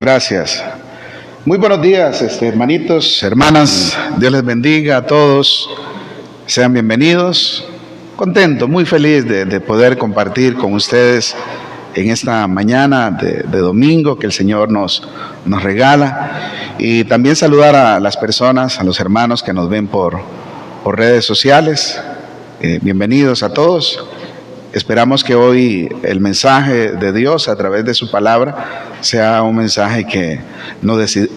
Gracias. Muy buenos días, hermanitos, hermanas. Dios les bendiga a todos. Sean bienvenidos. Contento, muy feliz de poder compartir con ustedes en esta mañana de domingo que el Señor nos regala. Y también saludar a las personas, a los hermanos que nos ven por redes sociales. Bienvenidos a todos. Esperamos que hoy el mensaje de Dios a través de su palabra sea un mensaje que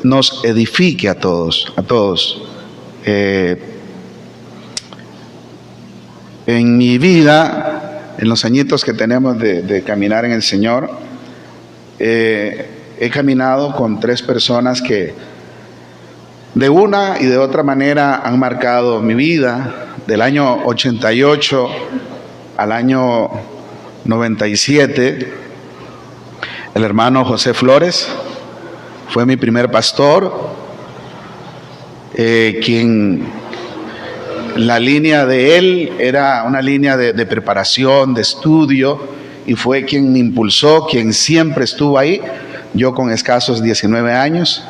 nos edifique a todos. En mi vida, en los añitos que tenemos de caminar en el Señor, he caminado con tres personas que de una y de otra manera han marcado mi vida. Del año 88 al año 97, el hermano José Flores fue mi primer pastor, quien la línea de él era una línea de preparación, de estudio, y fue quien me impulsó, quien siempre estuvo ahí. Yo con escasos 19 años,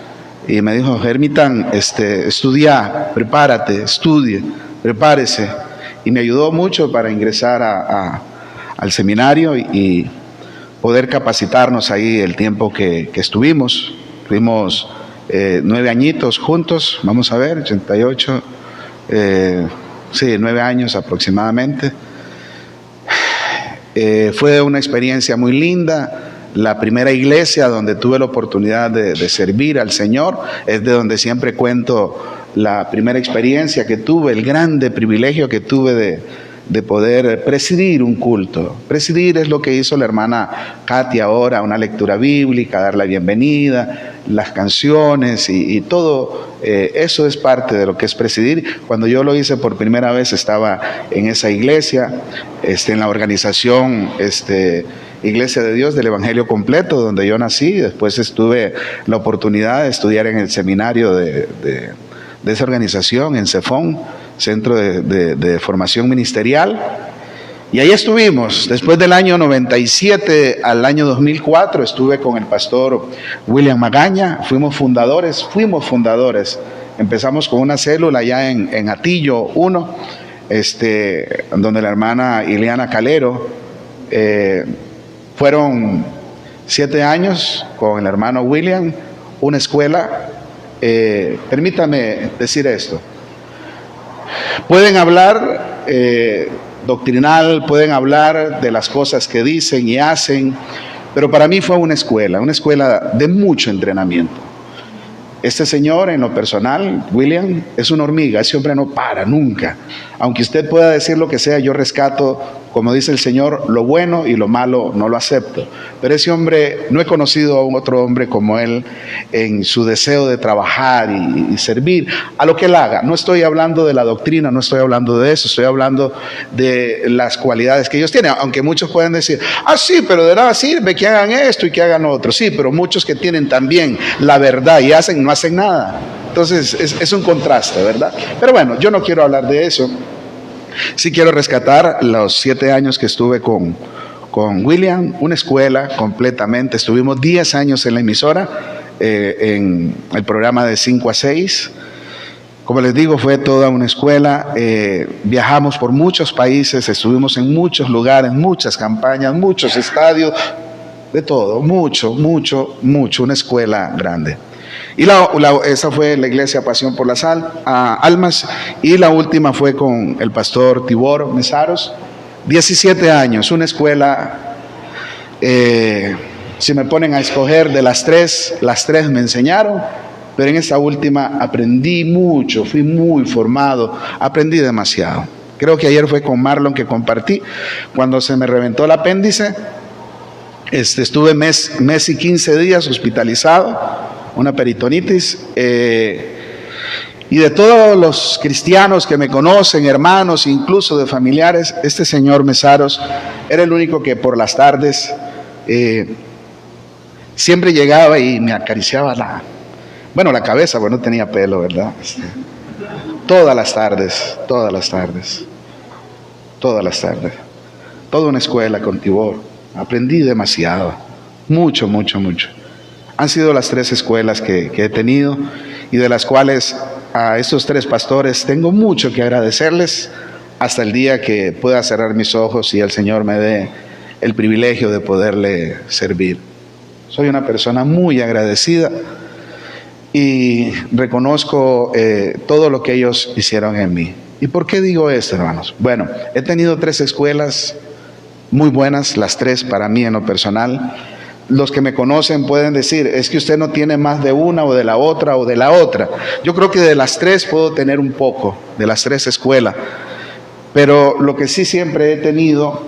y me dijo: Hermitán, estudia, prepárate, estudie, prepárese. Y me ayudó mucho para ingresar al seminario y poder capacitarnos ahí el tiempo que estuvimos. Tuvimos 9 añitos juntos, vamos a ver, 88, 9 años aproximadamente. Fue una experiencia muy linda. La primera iglesia donde tuve la oportunidad de servir al Señor es de donde siempre cuento la primera experiencia que tuve, el grande privilegio que tuve de poder presidir un culto. Presidir es lo que hizo la hermana Katia ahora, una lectura bíblica, dar la bienvenida, las canciones y todo eso es parte de lo que es presidir. Cuando yo lo hice por primera vez estaba en esa iglesia, en la organización Iglesia de Dios del Evangelio Completo, donde yo nací. Después tuve la oportunidad de estudiar en el seminario de esa organización, en CEFON, Centro de Formación Ministerial. Y ahí estuvimos. Después del año 97 al año 2004 estuve con el pastor William Magaña. Fuimos fundadores. Empezamos con una célula allá en Atillo 1, donde la hermana Ileana Calero. Fueron 7 años con el hermano William, una escuela. Permítame decir esto. Pueden hablar doctrinal, pueden hablar de las cosas que dicen y hacen, pero para mí fue una escuela de mucho entrenamiento. Este señor, en lo personal, William, es una hormiga. Ese hombre no para nunca. Aunque usted pueda decir lo que sea, yo rescato, como dice el Señor, lo bueno, y lo malo no lo acepto. Pero ese hombre, no he conocido a un otro hombre como él en su deseo de trabajar y servir a lo que él haga. No estoy hablando de la doctrina, no estoy hablando de eso, estoy hablando de las cualidades que ellos tienen. Aunque muchos pueden decir: sí, pero de nada sirve que hagan esto y que hagan otro. Sí, pero muchos que tienen también la verdad y no hacen nada. Entonces es un contraste, ¿verdad? Pero bueno, yo no quiero hablar de eso. Sí quiero rescatar los 7 años que estuve con William, una escuela completamente. Estuvimos 10 años en la emisora, en el programa de 5 a 6. Como les digo, fue toda una escuela. Viajamos por muchos países, estuvimos en muchos lugares, muchas campañas, muchos estadios, de todo, mucho, una escuela grande. Y esa fue la iglesia Pasión por las Almas, y la última fue con el pastor Tibor Mesaros, 17 años, una escuela. Si me ponen a escoger de las tres me enseñaron, pero en esta última aprendí mucho, fui muy formado, aprendí demasiado. Creo que ayer fue con Marlon que compartí, cuando se me reventó el apéndice, estuve mes y 15 días hospitalizado, una peritonitis, y de todos los cristianos que me conocen, hermanos, incluso de familiares, este señor Mesaros era el único que por las tardes siempre llegaba y me acariciaba la cabeza, porque no tenía pelo, ¿verdad? Todas las tardes, toda una escuela con Tibor. Aprendí demasiado, mucho. Han sido las 3 escuelas que he tenido y de las cuales a estos 3 pastores tengo mucho que agradecerles hasta el día que pueda cerrar mis ojos y el Señor me dé el privilegio de poderle servir. Soy una persona muy agradecida y reconozco todo lo que ellos hicieron en mí. ¿Y por qué digo esto, hermanos? Bueno, he tenido 3 escuelas muy buenas, las 3 para mí en lo personal. Los que me conocen pueden decir, es que usted no tiene más de una o de la otra o de la otra. Yo creo que de las 3 puedo tener un poco, de las 3 escuelas. Pero lo que sí siempre he tenido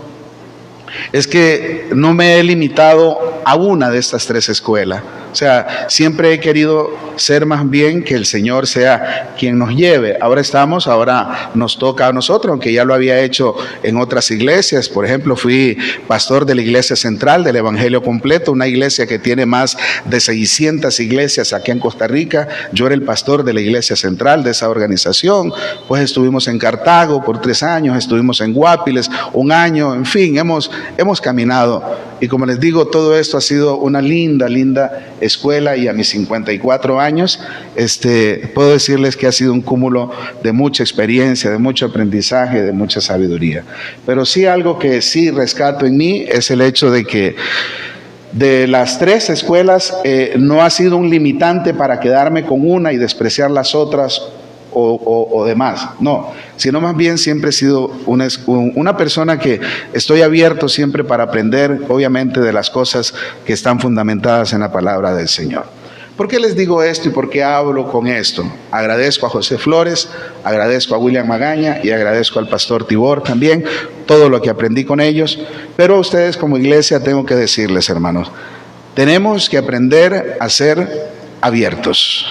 es que no me he limitado a una de estas 3 escuelas. O sea, siempre he querido ser más bien que el Señor sea quien nos lleve. Ahora nos toca a nosotros, aunque ya lo había hecho en otras iglesias. Por ejemplo, fui pastor de la Iglesia Central del Evangelio Completo, una iglesia que tiene más de 600 iglesias aquí en Costa Rica. Yo era el pastor de la Iglesia Central de esa organización. Pues estuvimos en Cartago por 3 años, estuvimos en Guapiles 1 año, en fin, hemos caminado. Y como les digo, todo esto ha sido una linda escuela, y a mis 54 años puedo decirles que ha sido un cúmulo de mucha experiencia, de mucho aprendizaje, de mucha sabiduría. Pero sí, algo que sí rescato en mí es el hecho de que de las 3 escuelas no ha sido un limitante para quedarme con una y despreciar las otras o demás, no, sino más bien siempre he sido una persona que estoy abierto siempre para aprender, obviamente, de las cosas que están fundamentadas en la palabra del Señor. ¿Por qué les digo esto y por qué hablo con esto? Agradezco a José Flores, agradezco a William Magaña y agradezco al pastor Tibor también, todo lo que aprendí con ellos, pero a ustedes como iglesia tengo que decirles, hermanos, tenemos que aprender a ser abiertos.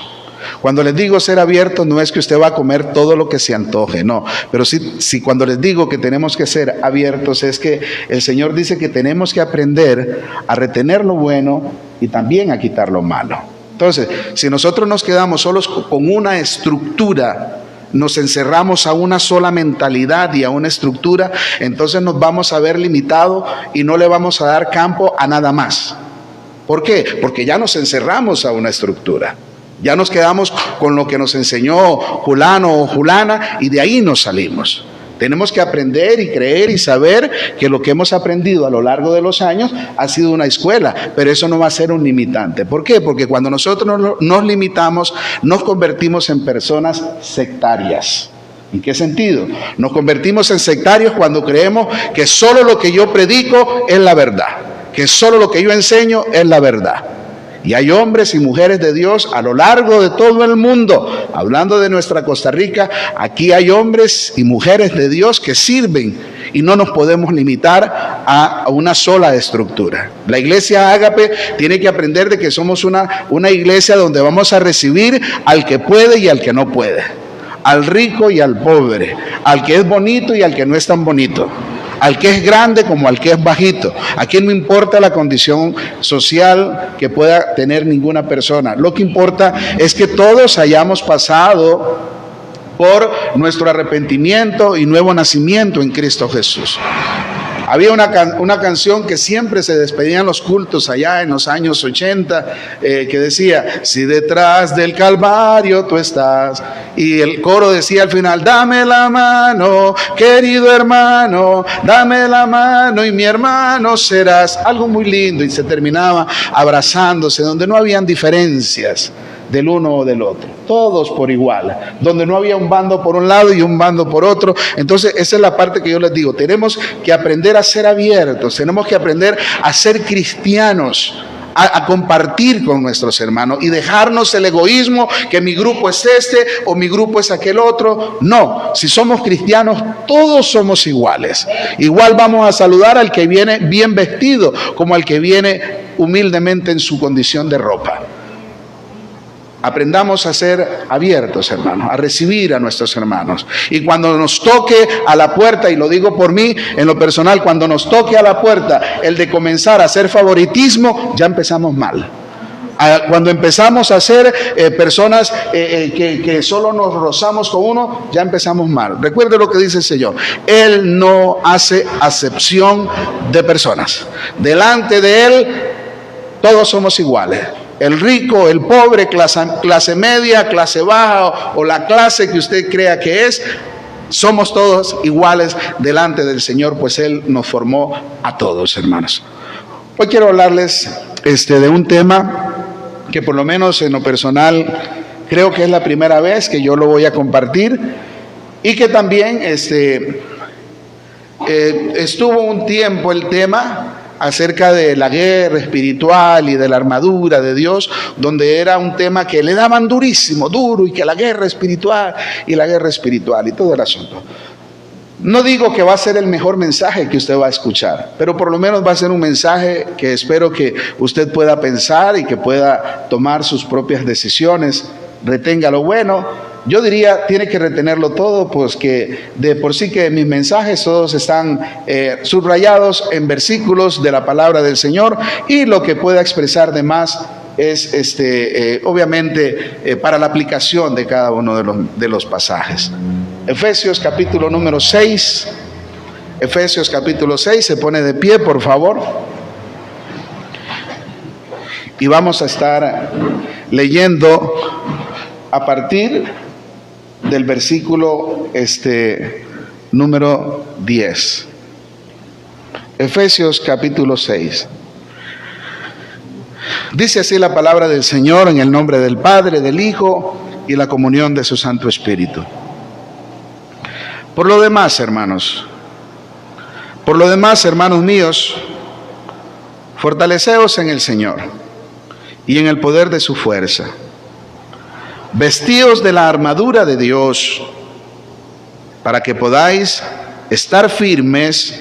Cuando les digo ser abiertos, no es que usted va a comer todo lo que se antoje, no. Pero sí, cuando les digo que tenemos que ser abiertos, es que el Señor dice que tenemos que aprender a retener lo bueno y también a quitar lo malo. Entonces, si nosotros nos quedamos solos con una estructura, nos encerramos a una sola mentalidad y a una estructura, entonces nos vamos a ver limitados y no le vamos a dar campo a nada más. ¿Por qué? Porque ya nos encerramos a una estructura. Ya nos quedamos con lo que nos enseñó fulano o fulana y de ahí nos salimos. Tenemos que aprender y creer y saber que lo que hemos aprendido a lo largo de los años ha sido una escuela, pero eso no va a ser un limitante. ¿Por qué? Porque cuando nosotros nos limitamos, nos convertimos en personas sectarias. ¿En qué sentido? Nos convertimos en sectarios cuando creemos que solo lo que yo predico es la verdad, que solo lo que yo enseño es la verdad. Y hay hombres y mujeres de Dios a lo largo de todo el mundo. Hablando de nuestra Costa Rica, aquí hay hombres y mujeres de Dios que sirven y no nos podemos limitar a una sola estructura. La iglesia Ágape tiene que aprender de que somos una iglesia donde vamos a recibir al que puede y al que no puede, al rico y al pobre, al que es bonito y al que no es tan bonito, al que es grande como al que es bajito. Aquí no importa la condición social que pueda tener ninguna persona. Lo que importa es que todos hayamos pasado por nuestro arrepentimiento y nuevo nacimiento en Cristo Jesús. Había una canción que siempre se despedía en los cultos allá en los años 80, que decía, si detrás del Calvario tú estás, y el coro decía al final, dame la mano, querido hermano, dame la mano y mi hermano serás. Algo muy lindo, y se terminaba abrazándose, donde no habían diferencias del uno o del otro, todos por igual, donde no había un bando por un lado y un bando por otro. Entonces esa es la parte que yo les digo, tenemos que aprender a ser abiertos, tenemos que aprender a ser cristianos, a compartir con nuestros hermanos y dejarnos el egoísmo que mi grupo es este o mi grupo es aquel otro. No, si somos cristianos todos somos iguales, igual vamos a saludar al que viene bien vestido como al que viene humildemente en su condición de ropa. Aprendamos a ser abiertos, hermanos, a recibir a nuestros hermanos. Y cuando nos toque a la puerta, y lo digo por mí, en lo personal, cuando nos toque a la puerta el de comenzar a hacer favoritismo, ya empezamos mal. Cuando empezamos a ser personas que solo nos rozamos con uno, ya empezamos mal. Recuerde lo que dice el Señor. Él no hace acepción de personas. Delante de Él, todos somos iguales. el rico, el pobre, clase media, clase baja o la clase que usted crea que es, somos todos iguales delante del Señor, pues Él nos formó a todos, hermanos. Hoy quiero hablarles de un tema que por lo menos en lo personal creo que es la primera vez que yo lo voy a compartir y que también estuvo un tiempo el tema acerca de la guerra espiritual y de la armadura de Dios, donde era un tema que le daban durísimo, duro, y que la guerra espiritual y todo el asunto. No digo que va a ser el mejor mensaje que usted va a escuchar, pero por lo menos va a ser un mensaje que espero que usted pueda pensar y que pueda tomar sus propias decisiones, retenga lo bueno. Yo diría, tiene que retenerlo todo, pues que de por sí que mis mensajes todos están subrayados en versículos de la palabra del Señor, y lo que pueda expresar de más es obviamente para la aplicación de cada uno de los pasajes. Efesios capítulo número 6. Efesios capítulo 6, se pone de pie, por favor. Y vamos a estar leyendo a partir del versículo número 10. Efesios capítulo 6. Dice así la palabra del Señor, en el nombre del Padre, del Hijo y la comunión de su Santo Espíritu. Por lo demás, hermanos míos, fortaleceos en el Señor y en el poder de su fuerza. Vestíos de la armadura de Dios para que podáis estar firmes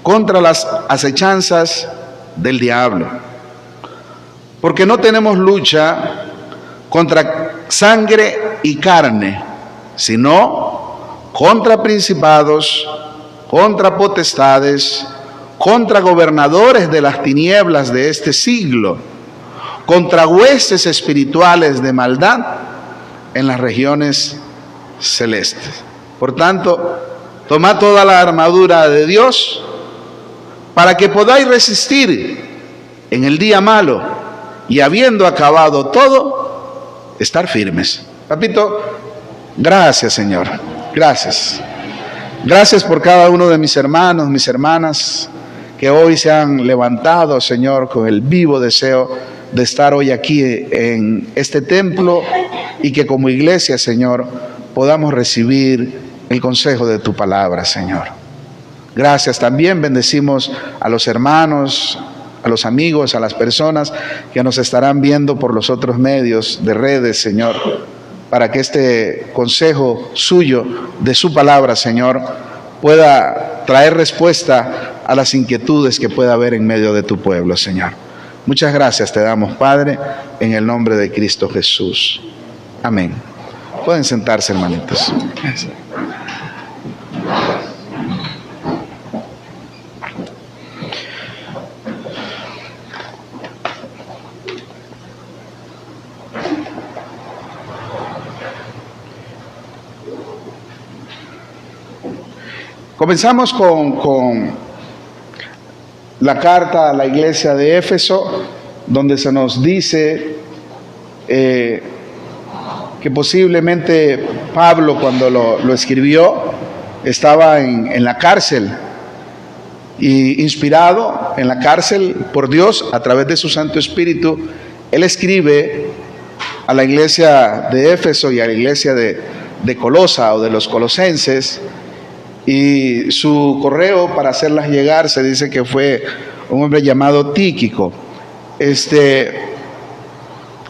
contra las acechanzas del diablo. Porque no tenemos lucha contra sangre y carne, sino contra principados, contra potestades, contra gobernadores de las tinieblas de este siglo, contra huestes espirituales de maldad en las regiones celestes. Por tanto, tomad toda la armadura de Dios para que podáis resistir en el día malo, y habiendo acabado todo, estar firmes. Papito, gracias, Señor. Gracias. Gracias por cada uno de mis hermanos, mis hermanas, que hoy se han levantado, Señor, con el vivo deseo de estar hoy aquí en este templo, y que como iglesia, Señor, podamos recibir el consejo de tu palabra, Señor. Gracias. También bendecimos a los hermanos, a los amigos, a las personas que nos estarán viendo por los otros medios de redes, Señor, para que este consejo suyo, de su palabra, Señor, pueda traer respuesta a las inquietudes que pueda haber en medio de tu pueblo, Señor. Muchas gracias te damos, Padre, en el nombre de Cristo Jesús. Amén. Pueden sentarse, hermanitos. Comenzamos con la carta a la iglesia de Éfeso, donde se nos dice que posiblemente Pablo, cuando lo escribió, estaba en la cárcel, y inspirado en la cárcel por Dios a través de su Santo Espíritu, él escribe a la iglesia de Éfeso y a la iglesia de Colosa, o de los colosenses, y su correo para hacerlas llegar se dice que fue un hombre llamado Tíquico.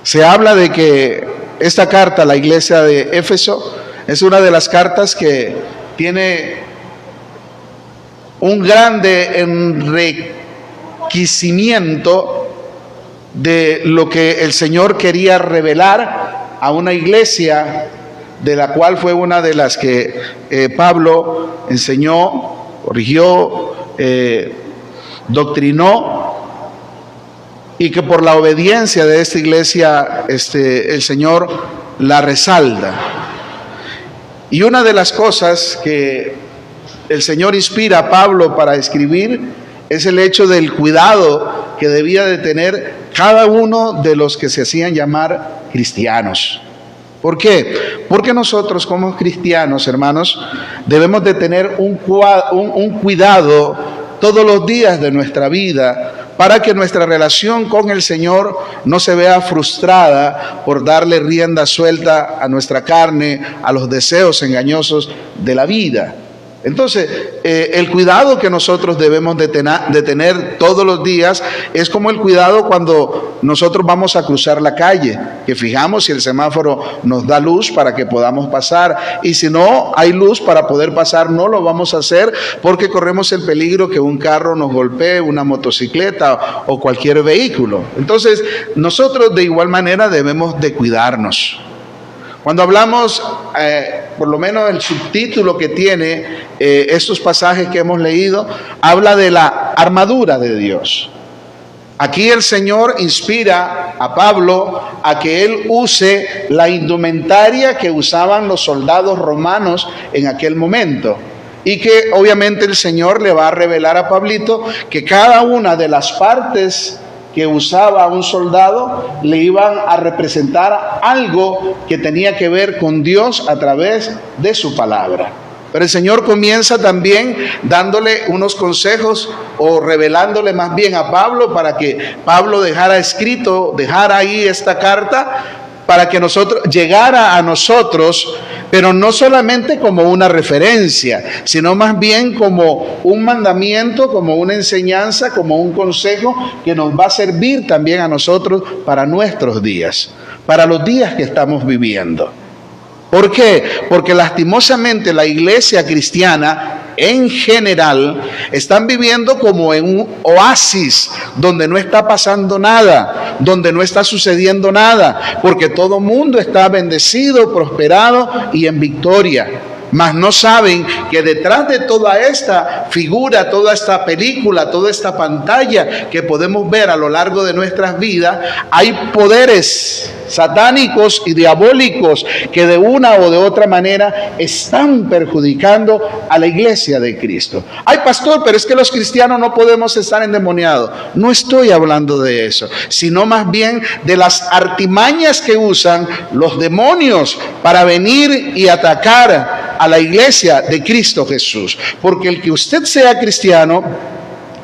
Se habla de que esta carta a la iglesia de Éfeso es una de las cartas que tiene un grande enriquecimiento de lo que el Señor quería revelar a una iglesia, de la cual fue una de las que Pablo enseñó, corrigió, doctrinó, y que por la obediencia de esta iglesia el Señor la resalta. Y una de las cosas que el Señor inspira a Pablo para escribir es el hecho del cuidado que debía de tener cada uno de los que se hacían llamar cristianos. ¿Por qué? Porque nosotros como cristianos, hermanos, debemos de tener un cuidado todos los días de nuestra vida para que nuestra relación con el Señor no se vea frustrada por darle rienda suelta a nuestra carne, a los deseos engañosos de la vida. Entonces, el cuidado que nosotros debemos de tener todos los días es como el cuidado cuando nosotros vamos a cruzar la calle, que fijamos si el semáforo nos da luz para que podamos pasar, y si no hay luz para poder pasar, no lo vamos a hacer porque corremos el peligro que un carro nos golpee, una motocicleta o cualquier vehículo. Entonces, nosotros de igual manera debemos de cuidarnos. Cuando hablamos, por lo menos el subtítulo que tiene estos pasajes que hemos leído, habla de la armadura de Dios. Aquí el Señor inspira a Pablo a que él use la indumentaria que usaban los soldados romanos en aquel momento. Y que obviamente el Señor le va a revelar a Pablito que cada una de las partes que usaba un soldado le iban a representar algo que tenía que ver con Dios a través de su palabra. Pero el Señor comienza también dándole unos consejos o revelándole más bien a Pablo para que Pablo dejara ahí esta carta para que llegara a nosotros, pero no solamente como una referencia, sino más bien como un mandamiento, como una enseñanza, como un consejo que nos va a servir también a nosotros para nuestros días, para los días que estamos viviendo. ¿Por qué? Porque lastimosamente la iglesia cristiana en general están viviendo como en un oasis donde no está pasando nada, donde no está sucediendo nada, porque todo mundo está bendecido, prosperado y en victoria. Mas no saben que detrás de toda esta figura, toda esta película, toda esta pantalla que podemos ver a lo largo de nuestras vidas, hay poderes satánicos y diabólicos que de una o de otra manera están perjudicando a la iglesia de Cristo. Ay, pastor, pero es que los cristianos no podemos estar endemoniados. No estoy hablando de eso, sino más bien de las artimañas que usan los demonios para venir y atacar a la iglesia de Cristo Jesús. Porque el que usted sea cristiano,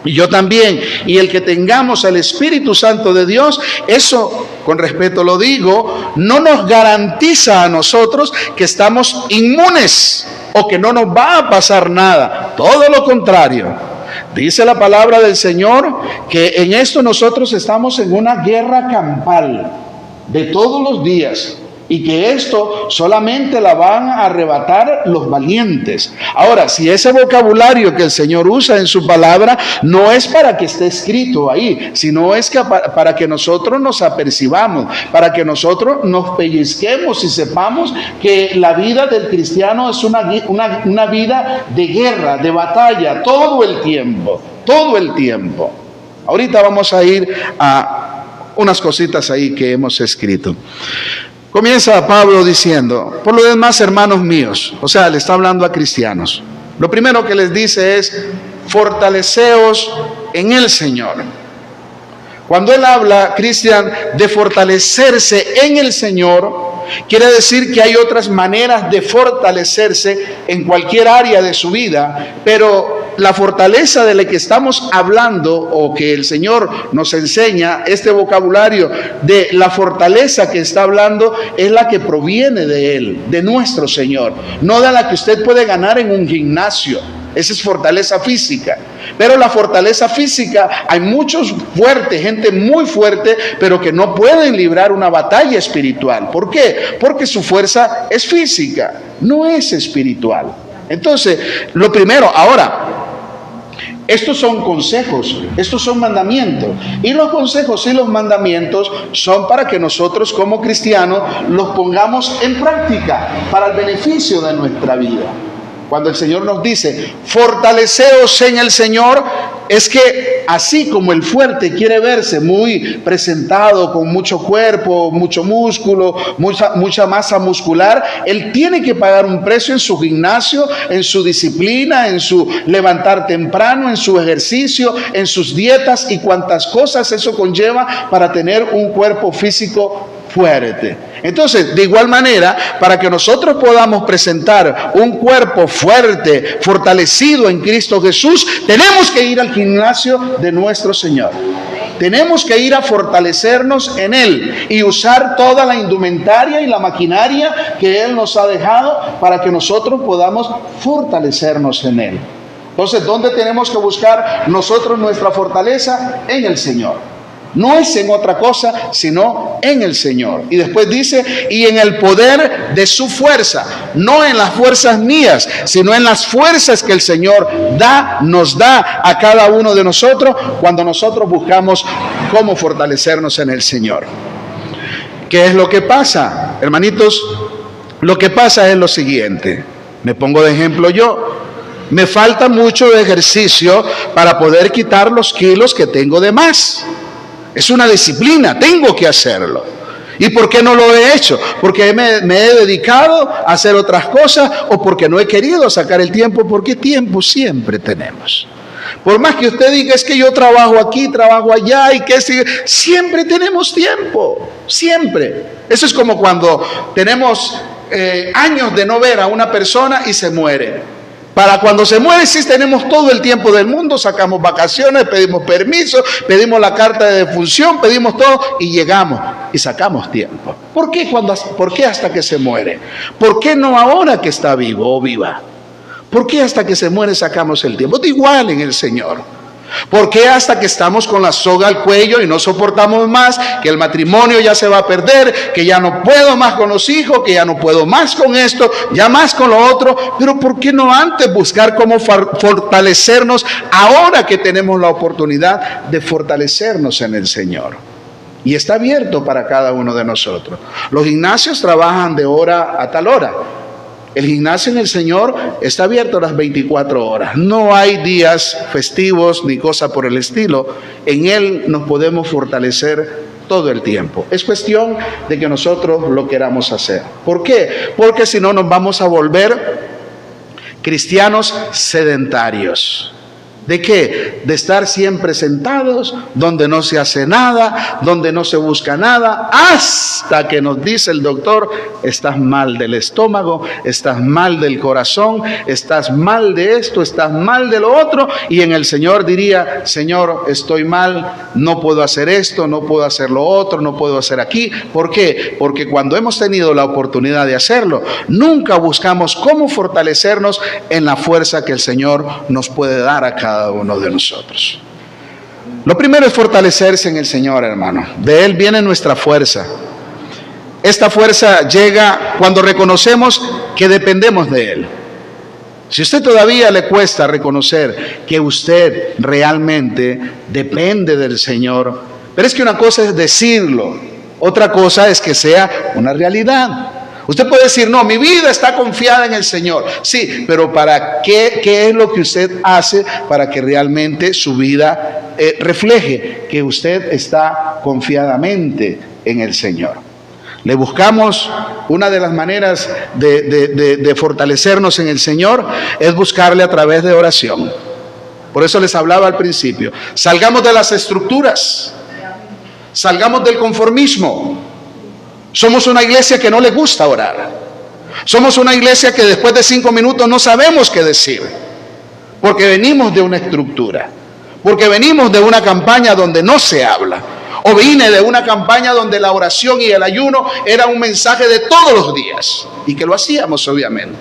y yo también, y el que tengamos el Espíritu Santo de Dios, eso, con respeto lo digo, no nos garantiza a nosotros que estamos inmunes o que no nos va a pasar nada. Todo lo contrario. Dice la palabra del Señor que en esto nosotros estamos en una guerra campal de todos los días. Y que esto solamente la van a arrebatar los valientes. Ahora, si ese vocabulario que el Señor usa en su palabra no es para que esté escrito ahí, sino es que para que nosotros nos apercibamos, para que nosotros nos pellizquemos y sepamos que la vida del cristiano es una vida de guerra, de batalla, todo el tiempo, todo el tiempo. Ahorita vamos a ir a unas cositas ahí que hemos escrito. Comienza Pablo diciendo, por lo demás, hermanos míos, o sea, le está hablando a cristianos. Lo primero que les dice es, fortaleceos en el Señor. Cuando él habla, Cristian, de fortalecerse en el Señor, quiere decir que hay otras maneras de fortalecerse en cualquier área de su vida, pero la fortaleza de la que estamos hablando o que el Señor nos enseña, este vocabulario de la fortaleza que está hablando, es la que proviene de Él, de nuestro Señor, no de la que usted puede ganar en un gimnasio. Esa es fortaleza física. Pero la fortaleza física, hay muchos fuertes, gente muy fuerte, pero que no pueden librar una batalla espiritual. ¿Por qué? Porque su fuerza es física, no es espiritual. Entonces, lo primero, ahora, estos son consejos, estos son mandamientos. Y los consejos y los mandamientos son para que nosotros como cristianos los pongamos en práctica para el beneficio de nuestra vida. Cuando el Señor nos dice, fortaleceos en el Señor, es que así como el fuerte quiere verse muy presentado, con mucho cuerpo, mucho músculo, mucha masa muscular, él tiene que pagar un precio en su gimnasio, en su disciplina, en su levantar temprano, en su ejercicio, en sus dietas y cuantas cosas eso conlleva para tener un cuerpo físico fuerte. Entonces, de igual manera, para que nosotros podamos presentar un cuerpo fuerte, fortalecido en Cristo Jesús, tenemos que ir al gimnasio de nuestro Señor. Tenemos que ir a fortalecernos en Él y usar toda la indumentaria y la maquinaria que Él nos ha dejado para que nosotros podamos fortalecernos en Él. Entonces, ¿dónde tenemos que buscar nosotros nuestra fortaleza? En el Señor. No es en otra cosa, sino en el Señor. Y después dice, y en el poder de su fuerza, no en las fuerzas mías, sino en las fuerzas que el Señor nos da a cada uno de nosotros cuando nosotros buscamos cómo fortalecernos en el Señor. ¿Qué es lo que pasa, hermanitos? Lo que pasa es lo siguiente. Me pongo de ejemplo yo. Me falta mucho de ejercicio para poder quitar los kilos que tengo de más. Es una disciplina, tengo que hacerlo. ¿Y por qué no lo he hecho? Porque me he dedicado a hacer otras cosas o porque no he querido sacar el tiempo, porque tiempo siempre tenemos. Por más que usted diga, es que yo trabajo aquí, trabajo allá y que siempre tenemos tiempo, siempre. Eso es como cuando tenemos años de no ver a una persona y se muere. Para cuando se muere, sí tenemos todo el tiempo del mundo, sacamos vacaciones, pedimos permiso, pedimos la carta de defunción, pedimos todo y llegamos y sacamos tiempo. ¿Por qué hasta que se muere? ¿Por qué no ahora que está vivo o viva? ¿Por qué hasta que se muere sacamos el tiempo? De igual en el Señor. ¿Por qué hasta que estamos con la soga al cuello y no soportamos más, que el matrimonio ya se va a perder, que ya no puedo más con los hijos, que ya no puedo más con esto, ya más con lo otro? Pero ¿por qué no antes buscar cómo fortalecernos ahora que tenemos la oportunidad de fortalecernos en el Señor? Y está abierto para cada uno de nosotros. Los gimnasios trabajan de hora a tal hora. El gimnasio en el Señor está abierto las 24 horas. No hay días festivos ni cosa por el estilo. En Él nos podemos fortalecer todo el tiempo. Es cuestión de que nosotros lo queramos hacer. ¿Por qué? Porque si no nos vamos a volver cristianos sedentarios. ¿De qué? De estar siempre sentados, donde no se hace nada, donde no se busca nada, hasta que nos dice el doctor, estás mal del estómago, estás mal del corazón, estás mal de esto, estás mal de lo otro, y en el Señor diría, Señor, estoy mal, no puedo hacer esto, no puedo hacer lo otro, no puedo hacer aquí. ¿Por qué? Porque cuando hemos tenido la oportunidad de hacerlo, nunca buscamos cómo fortalecernos en la fuerza que el Señor nos puede dar a cada uno de nosotros. Lo primero es fortalecerse en el Señor, hermano. De Él viene nuestra fuerza. Esta fuerza llega cuando reconocemos que dependemos de Él. Si a usted todavía le cuesta reconocer que usted realmente depende del Señor, pero es que una cosa es decirlo, otra cosa es que sea una realidad. Usted puede decir, no, mi vida está confiada en el Señor. Sí, pero ¿para qué es lo que usted hace para que realmente su vida refleje que usted está confiadamente en el Señor? Le buscamos, una de las maneras de fortalecernos en el Señor es buscarle a través de oración. Por eso les hablaba al principio. Salgamos de las estructuras, salgamos del conformismo. Somos una iglesia que no le gusta orar. Somos una iglesia que después de 5 minutos no sabemos qué decir. Porque venimos de una estructura. Porque venimos de una campaña donde no se habla. O vine de una campaña donde la oración y el ayuno era un mensaje de todos los días. Y que lo hacíamos, obviamente.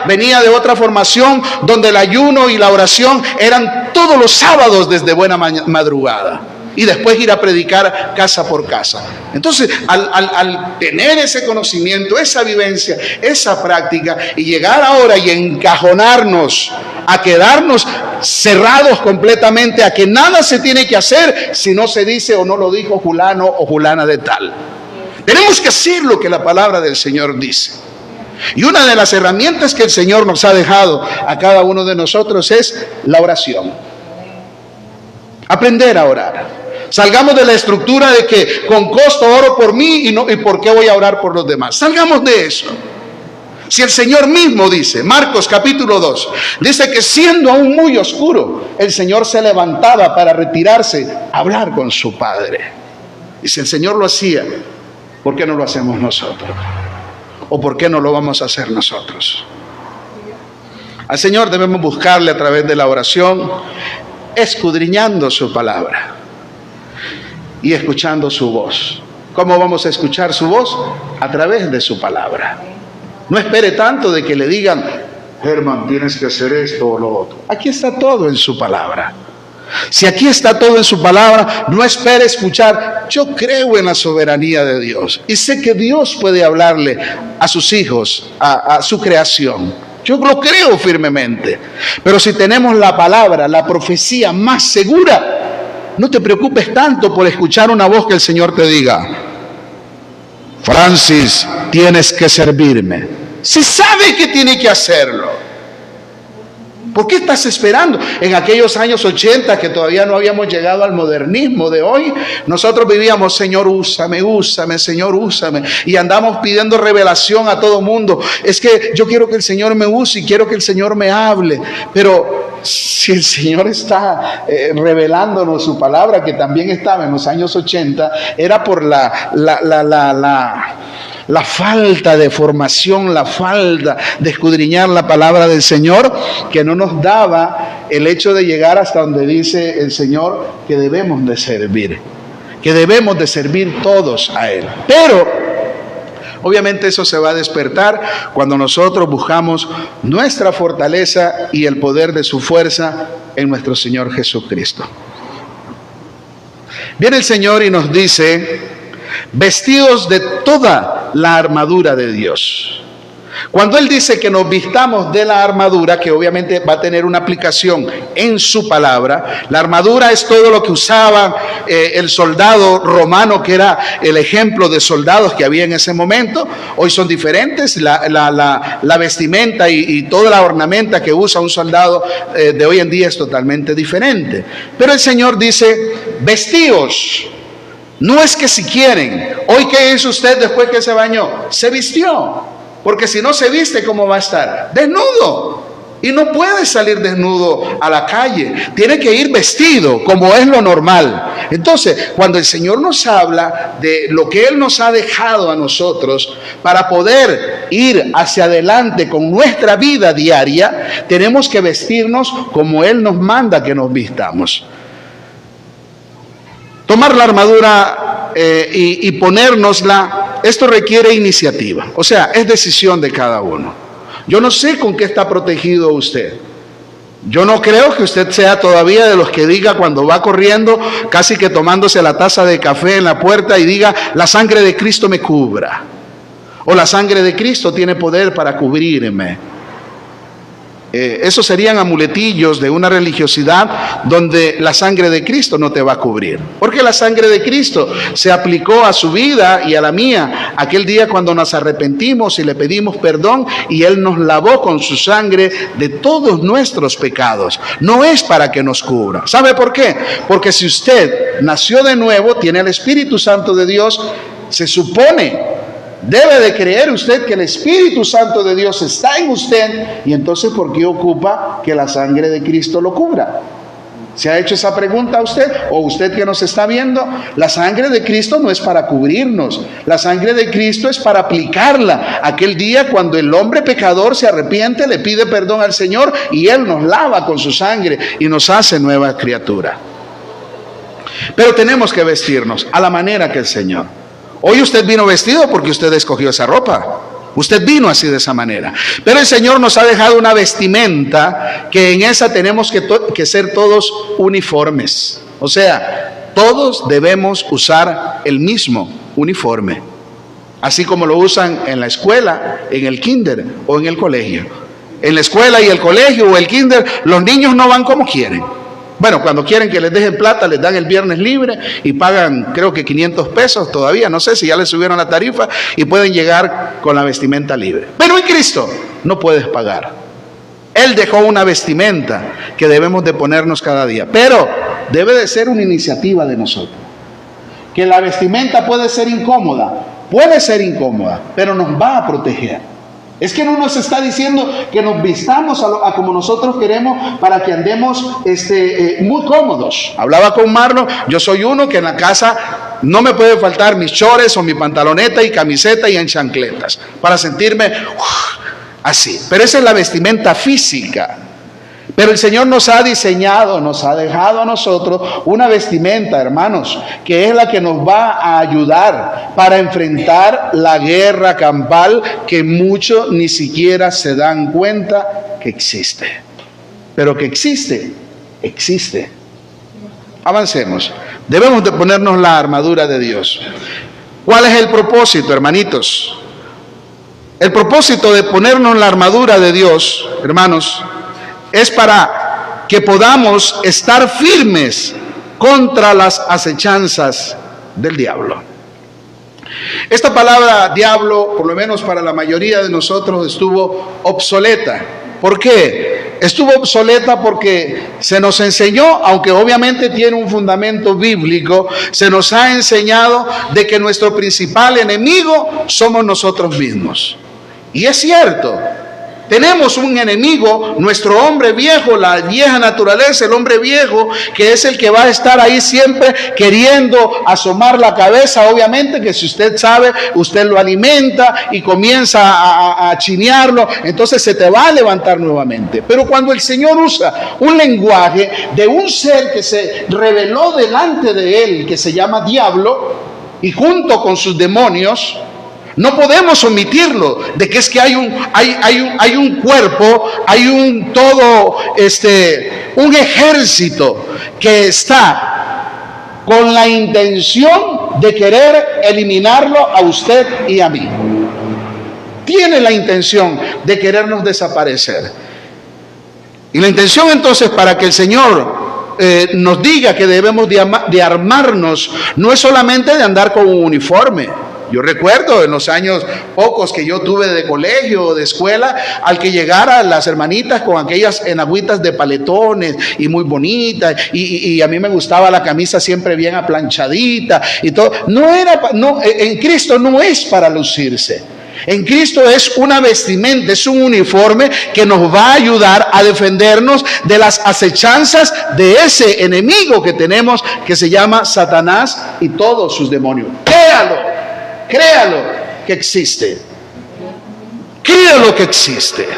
Venía de otra formación donde el ayuno y la oración eran todos los sábados desde buena madrugada. Y después ir a predicar casa por casa. Entonces, al tener ese conocimiento, esa vivencia, esa práctica, y llegar ahora y encajonarnos, a quedarnos cerrados completamente, a que nada se tiene que hacer si no se dice o no lo dijo fulano o fulana de tal. Tenemos que hacer lo que la palabra del Señor dice. Y una de las herramientas que el Señor nos ha dejado a cada uno de nosotros es la oración. Aprender a orar. Salgamos de la estructura de que con costo oro por mí y por qué voy a orar por los demás. Salgamos de eso. Si el Señor mismo dice, Marcos capítulo 2, dice que siendo aún muy oscuro, el Señor se levantaba para retirarse a hablar con su Padre. Y si el Señor lo hacía, ¿por qué no lo hacemos nosotros? ¿O por qué no lo vamos a hacer nosotros? Al Señor debemos buscarle a través de la oración, escudriñando su palabra y escuchando su voz. ¿Cómo vamos a escuchar su voz? A través de su palabra. No espere tanto de que le digan, Germán, tienes que hacer esto o lo otro. Aquí está todo en su palabra. Si aquí está todo en su palabra, no espere escuchar. Yo creo en la soberanía de Dios y sé que Dios puede hablarle a sus hijos, a su creación. Yo lo creo firmemente. Pero si tenemos la palabra, la profecía más segura, no te preocupes tanto por escuchar una voz que el Señor te diga, Francis, tienes que servirme. Si sabe que tiene que hacerlo, ¿por qué estás esperando? En aquellos años 80, que todavía no habíamos llegado al modernismo de hoy, nosotros vivíamos, Señor, úsame, úsame, Señor, úsame. Y andamos pidiendo revelación a todo mundo. Es que yo quiero que el Señor me use y quiero que el Señor me hable. Pero si el Señor está revelándonos su palabra, que también estaba en los años 80, era por la falta de formación, la falta de escudriñar la palabra del Señor, que no nos daba el hecho de llegar hasta donde dice el Señor que debemos de servir, que debemos de servir todos a Él. Pero obviamente eso se va a despertar cuando nosotros buscamos nuestra fortaleza y el poder de su fuerza en nuestro Señor Jesucristo. Viene el Señor y nos dice, vestidos de toda la armadura de Dios. Cuando Él dice que nos vistamos de la armadura, que obviamente va a tener una aplicación en su palabra, la armadura es todo lo que usaba el soldado romano, que era el ejemplo de soldados que había en ese momento. Hoy son diferentes, la vestimenta y toda la ornamenta que usa un soldado de hoy en día es totalmente diferente. Pero el Señor dice, vestíos. No es que si quieren. Hoy, ¿qué hizo usted después que se bañó? Se vistió. Porque si no se viste, ¿cómo va a estar? Desnudo. Y no puede salir desnudo a la calle. Tiene que ir vestido, como es lo normal. Entonces, cuando el Señor nos habla de lo que Él nos ha dejado a nosotros para poder ir hacia adelante con nuestra vida diaria, tenemos que vestirnos como Él nos manda que nos vistamos. Tomar la armadura y ponérnosla, esto requiere iniciativa. O sea, es decisión de cada uno. Yo no sé con qué está protegido usted. Yo no creo que usted sea todavía de los que diga cuando va corriendo, casi que tomándose la taza de café en la puerta y diga, la sangre de Cristo me cubra. O la sangre de Cristo tiene poder para cubrirme. Esos serían amuletillos de una religiosidad donde la sangre de Cristo no te va a cubrir. Porque la sangre de Cristo se aplicó a su vida y a la mía aquel día cuando nos arrepentimos y le pedimos perdón y Él nos lavó con su sangre de todos nuestros pecados. No es para que nos cubra. ¿Sabe por qué? Porque si usted nació de nuevo, tiene el Espíritu Santo de Dios, se supone, debe de creer usted que el Espíritu Santo de Dios está en usted, y entonces ¿por qué ocupa que la sangre de Cristo lo cubra? ¿Se ha hecho esa pregunta a usted? O usted que nos está viendo, la sangre de Cristo no es para cubrirnos, la sangre de Cristo es para aplicarla aquel día cuando el hombre pecador se arrepiente, le pide perdón al Señor y Él nos lava con su sangre y nos hace nueva criatura. Pero tenemos que vestirnos a la manera que el Señor. Hoy usted vino vestido porque usted escogió esa ropa. Usted vino así de esa manera. Pero el Señor nos ha dejado una vestimenta que en esa tenemos que ser todos uniformes. O sea, todos debemos usar el mismo uniforme. Así como lo usan en la escuela, en el kinder o en el colegio. En la escuela y el colegio o el kinder, los niños no van como quieren. Bueno, cuando quieren que les dejen plata, les dan el viernes libre y pagan, creo que 500 pesos todavía, no sé si ya les subieron la tarifa y pueden llegar con la vestimenta libre. Pero en Cristo no puedes pagar. Él dejó una vestimenta que debemos de ponernos cada día. Pero debe de ser una iniciativa de nosotros. Que la vestimenta puede ser incómoda, pero nos va a proteger. Es que no nos está diciendo que nos vistamos a como nosotros queremos para que andemos muy cómodos. Hablaba con Marlon, yo soy uno que en la casa no me puede faltar mis chores o mi pantaloneta y camiseta y en chancletas para sentirme así. Pero esa es la vestimenta física. Pero el Señor nos ha diseñado, nos ha dejado a nosotros una vestimenta, hermanos, que es la que nos va a ayudar para enfrentar la guerra campal que muchos ni siquiera se dan cuenta que existe. Pero que existe, existe. Avancemos. Debemos de ponernos la armadura de Dios. ¿Cuál es el propósito, hermanitos? El propósito de ponernos la armadura de Dios, hermanos, es para que podamos estar firmes contra las acechanzas del diablo. Esta palabra diablo, por lo menos para la mayoría de nosotros, estuvo obsoleta. ¿Por qué? Estuvo obsoleta porque se nos enseñó, aunque obviamente tiene un fundamento bíblico, se nos ha enseñado de que nuestro principal enemigo somos nosotros mismos. Y es cierto. Tenemos un enemigo, nuestro hombre viejo, la vieja naturaleza, el hombre viejo, que es el que va a estar ahí siempre queriendo asomar la cabeza. Obviamente que si usted sabe, usted lo alimenta y comienza a chinearlo, entonces se te va a levantar nuevamente. Pero cuando el Señor usa un lenguaje de un ser que se reveló delante de él, que se llama diablo, y junto con sus demonios, no podemos omitirlo, de que es que hay un cuerpo, hay un todo, un ejército que está con la intención de querer eliminarlo a usted y a mí. Tiene la intención de querernos desaparecer. Y la intención entonces para que el Señor nos diga que debemos de armarnos, no es solamente de andar con un uniforme. Yo recuerdo en los años pocos que yo tuve de colegio o de escuela, al que llegaran las hermanitas con aquellas enagüitas de paletones y muy bonitas, y a mí me gustaba la camisa siempre bien aplanchadita y todo. En Cristo no es para lucirse. En Cristo es una vestimenta, es un uniforme que nos va a ayudar a defendernos de las acechanzas de ese enemigo que tenemos, que se llama Satanás y todos sus demonios. Créalo que existe. Créalo que existe.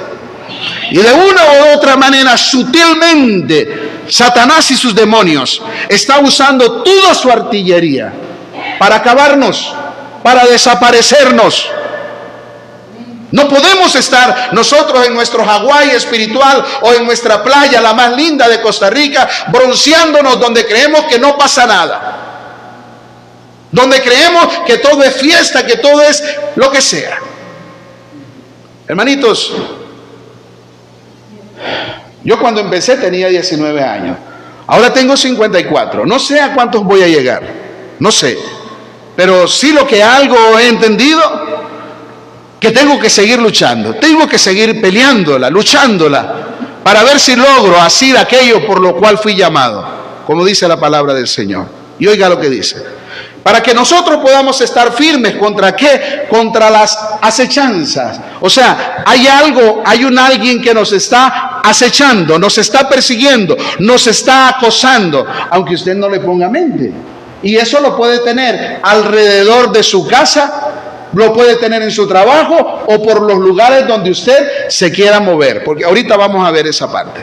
Y de una u otra manera, sutilmente, Satanás y sus demonios están usando toda su artillería para acabarnos, para desaparecernos. No podemos estar nosotros en nuestro Hawái espiritual o en nuestra playa, la más linda de Costa Rica, bronceándonos donde creemos que no pasa nada. Donde creemos que todo es fiesta, que todo es lo que sea. Hermanitos, yo cuando empecé tenía 19 años. Ahora tengo 54. No sé a cuántos voy a llegar. No sé. Pero sí lo que algo he entendido, que tengo que seguir luchando. Tengo que seguir peleándola, luchándola, para ver si logro hacer aquello por lo cual fui llamado. Como dice la palabra del Señor. Y oiga lo que dice. Para que nosotros podamos estar firmes, ¿contra qué? Contra las acechanzas. O sea, hay alguien que nos está acechando, nos está persiguiendo, nos está acosando, aunque usted no le ponga mente. Y eso lo puede tener alrededor de su casa, lo puede tener en su trabajo o por los lugares donde usted se quiera mover, porque ahorita vamos a ver esa parte.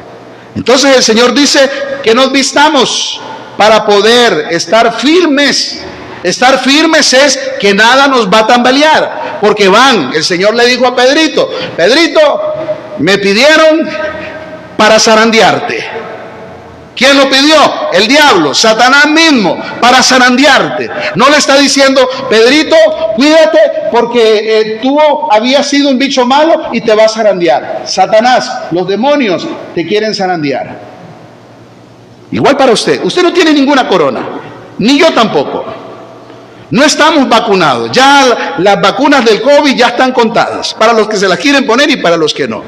Entonces el Señor dice que nos vistamos para poder estar firmes. Estar firmes es que nada nos va a tambalear, porque el Señor le dijo a Pedrito, me pidieron para zarandearte. ¿Quién lo pidió? El diablo, Satanás mismo, para zarandearte. No le está diciendo, Pedrito, cuídate porque tú habías sido un bicho malo y te va a zarandear. Satanás, los demonios te quieren zarandear. Igual para usted no tiene ninguna corona, ni yo tampoco. No estamos vacunados, ya las vacunas del COVID ya están contadas, para los que se las quieren poner y para los que no.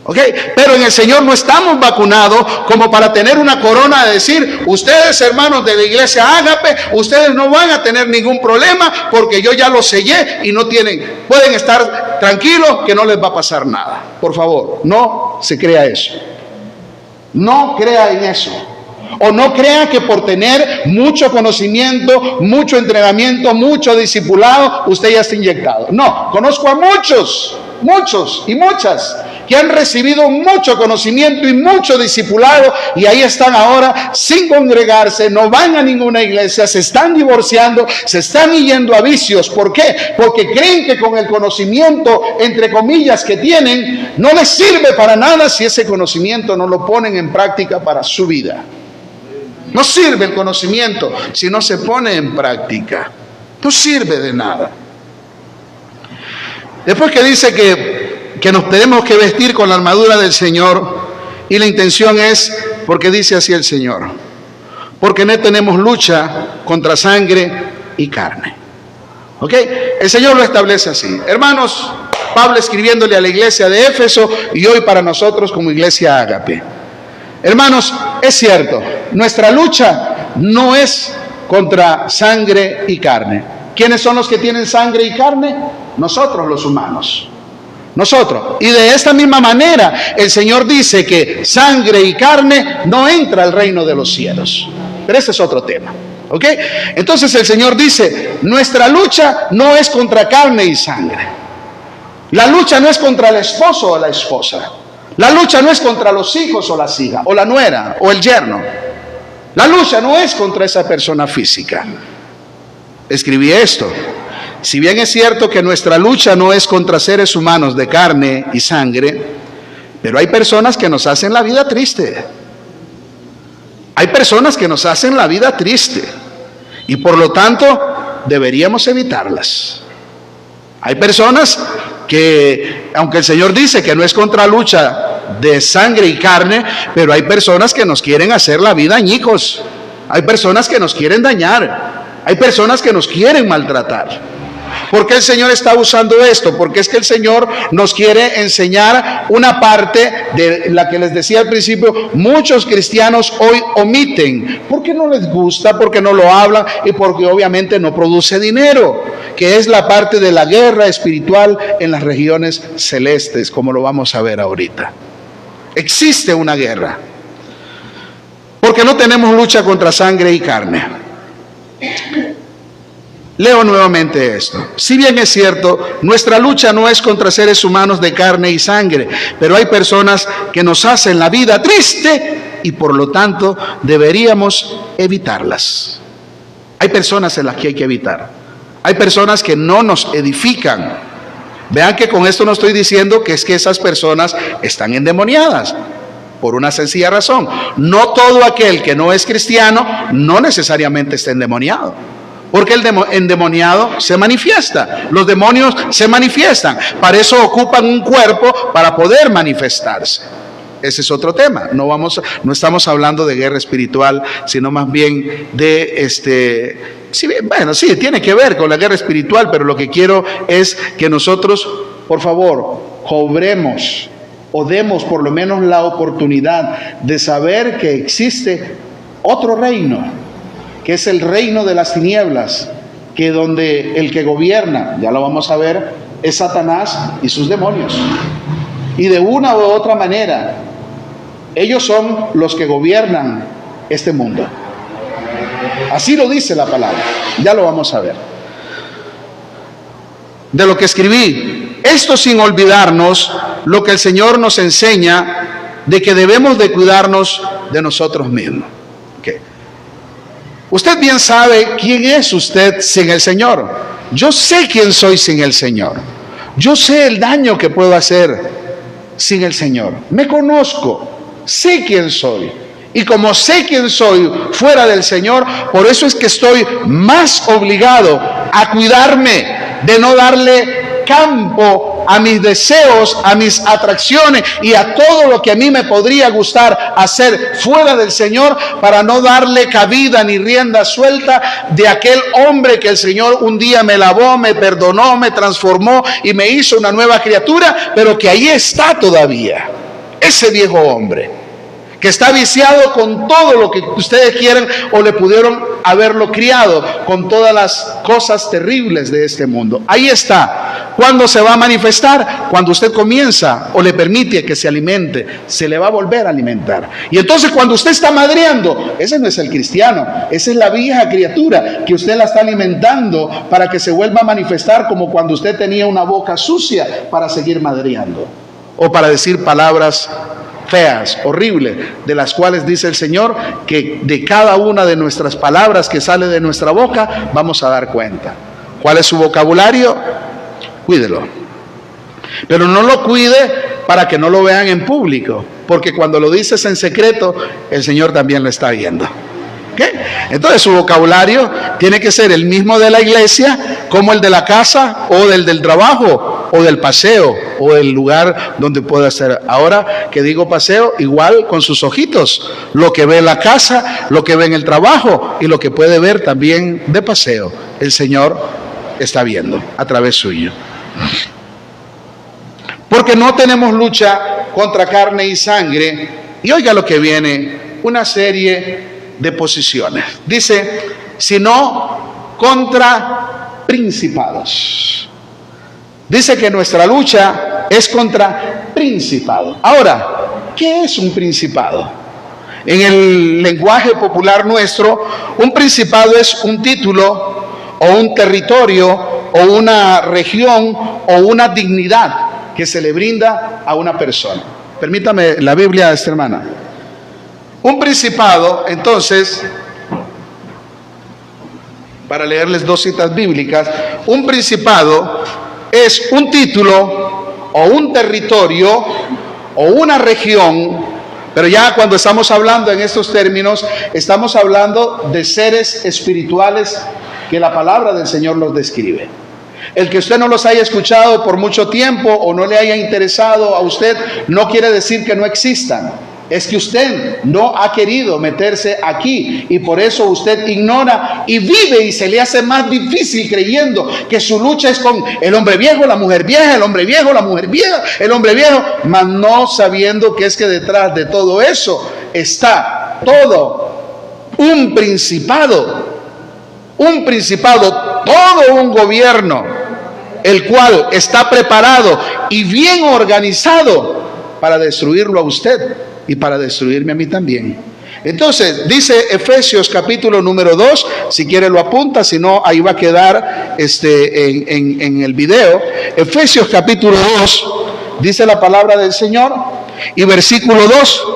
¿Ok? Pero en el Señor no estamos vacunados como para tener una corona de decir, ustedes hermanos de la iglesia Ágape, ustedes no van a tener ningún problema porque yo ya los sellé y no tienen, pueden estar tranquilos que no les va a pasar nada. Por favor, no se crea eso. No crea en eso. O no crea que por tener mucho conocimiento, mucho entrenamiento, mucho discipulado, usted ya está inyectado. No, conozco a muchos y muchas que han recibido mucho conocimiento y mucho discipulado y ahí están ahora sin congregarse, no van a ninguna iglesia, se están divorciando, se están yendo a vicios. ¿Por qué? Porque creen que con el conocimiento, entre comillas, que tienen, no les sirve para nada si ese conocimiento no lo ponen en práctica para su vida. No sirve el conocimiento si no se pone en práctica. No sirve de nada. Después que dice que nos tenemos que vestir con la armadura del Señor, y la intención es, porque dice así el Señor, porque no tenemos lucha contra sangre y carne. ¿Ok? El Señor lo establece así. Hermanos, Pablo escribiéndole a la iglesia de Éfeso y hoy para nosotros como iglesia Ágape. Hermanos, es cierto, nuestra lucha no es contra sangre y carne. ¿Quiénes son los que tienen sangre y carne? Nosotros los humanos. Nosotros. Y de esta misma manera el Señor dice que sangre y carne no entra al reino de los cielos. Pero ese es otro tema. ¿Ok? Entonces el Señor dice, nuestra lucha no es contra carne y sangre. La lucha no es contra el esposo o la esposa. La lucha no es contra los hijos o las hijas, o la nuera, o el yerno. La lucha no es contra esa persona física. Escribí esto. Si bien es cierto que nuestra lucha no es contra seres humanos de carne y sangre, pero hay personas que nos hacen la vida triste. Hay personas que nos hacen la vida triste. Y por lo tanto, deberíamos evitarlas. Hay personas que, aunque el Señor dice que no es contra lucha de sangre y carne, pero hay personas que nos quieren hacer la vida añicos. Hay personas que nos quieren dañar. Hay personas que nos quieren maltratar. ¿Por qué el Señor está usando esto? Porque es que el Señor nos quiere enseñar una parte de la que les decía al principio, muchos cristianos hoy omiten, porque no les gusta, porque no lo hablan y porque obviamente no produce dinero, que es la parte de la guerra espiritual en las regiones celestes, como lo vamos a ver ahorita. Existe una guerra, porque no tenemos lucha contra sangre y carne. Leo nuevamente esto. Si bien es cierto, nuestra lucha no es contra seres humanos de carne y sangre, pero hay personas que nos hacen la vida triste y por lo tanto deberíamos evitarlas. Hay personas en las que hay que evitar. Hay personas que no nos edifican. Vean que con esto no estoy diciendo que es que esas personas están endemoniadas. Por una sencilla razón. No todo aquel que no es cristiano no necesariamente está endemoniado. Porque el endemoniado se manifiesta, los demonios se manifiestan, para eso ocupan un cuerpo para poder manifestarse. Ese es otro tema, no estamos hablando de guerra espiritual, sino más bien de sí, tiene que ver con la guerra espiritual, pero lo que quiero es que nosotros, por favor, cobremos o demos por lo menos la oportunidad de saber que existe otro reino, que es el reino de las tinieblas, que donde el que gobierna, ya lo vamos a ver, es Satanás y sus demonios. Y de una u otra manera, ellos son los que gobiernan este mundo. Así lo dice la palabra, ya lo vamos a ver. De lo que escribí, esto sin olvidarnos lo que el Señor nos enseña de que debemos de cuidarnos de nosotros mismos. Okay. Usted bien sabe quién es usted sin el Señor. Yo sé quién soy sin el Señor. Yo sé el daño que puedo hacer sin el Señor. Me conozco, sé quién soy. Y como sé quién soy fuera del Señor, por eso es que estoy más obligado a cuidarme de no darle campo a mis deseos, a mis atracciones y a todo lo que a mí me podría gustar hacer fuera del Señor, para no darle cabida ni rienda suelta de aquel hombre que el Señor un día me lavó, me perdonó, me transformó y me hizo una nueva criatura, pero que ahí está todavía. ese viejo hombre, que está viciado con todo lo que ustedes quieren o le pudieron haberlo criado, con todas las cosas terribles de este mundo. Ahí está. ¿Cuándo se va a manifestar? Cuando usted comienza o le permite que se alimente, se le va a volver a alimentar. Y entonces cuando usted está madreando, ese no es el cristiano, esa es la vieja criatura que usted la está alimentando para que se vuelva a manifestar, como cuando usted tenía una boca sucia para seguir madreando o para decir palabras feas, horribles, de las cuales dice el Señor que de cada una de nuestras palabras que sale de nuestra boca vamos a dar cuenta. ¿Cuál es su vocabulario? Cuídelo, pero no lo cuide para que no lo vean en público, porque cuando lo dices en secreto, el Señor también lo está viendo. ¿Okay? Entonces su vocabulario tiene que ser el mismo de la iglesia como el de la casa o del trabajo o del paseo o del lugar donde pueda ser. Ahora que digo paseo, igual con sus ojitos, lo que ve en la casa, lo que ve en el trabajo y lo que puede ver también de paseo, el Señor está viendo a través suyo. Porque no tenemos lucha contra carne y sangre. Y oiga lo que viene, una serie de posiciones. Dice, sino contra principados. Dice que nuestra lucha es contra principados. Ahora, ¿qué es un principado? En el lenguaje popular nuestro, un principado es un título o un territorio o una región o una dignidad que se le brinda a una persona. Permítame la Biblia, esta hermana. Un principado, entonces, para leerles dos citas bíblicas, un principado es un título o un territorio o una región, pero ya cuando estamos hablando en estos términos, estamos hablando de seres espirituales que la palabra del Señor los describe. El que usted no los haya escuchado por mucho tiempo o no le haya interesado a usted, no quiere decir que no existan. Es que usted no ha querido meterse aquí y por eso usted ignora y vive y se le hace más difícil creyendo que su lucha es con el hombre viejo, la mujer vieja, el hombre viejo, la mujer vieja, el hombre viejo, mas no sabiendo que es que detrás de todo eso está todo un principado, todo un gobierno, el cual está preparado y bien organizado para destruirlo a usted y para destruirme a mí también. Entonces, dice Efesios capítulo número 2, si quiere lo apunta, si no, ahí va a quedar en el video. Efesios capítulo 2, dice la palabra del Señor, y versículo 2,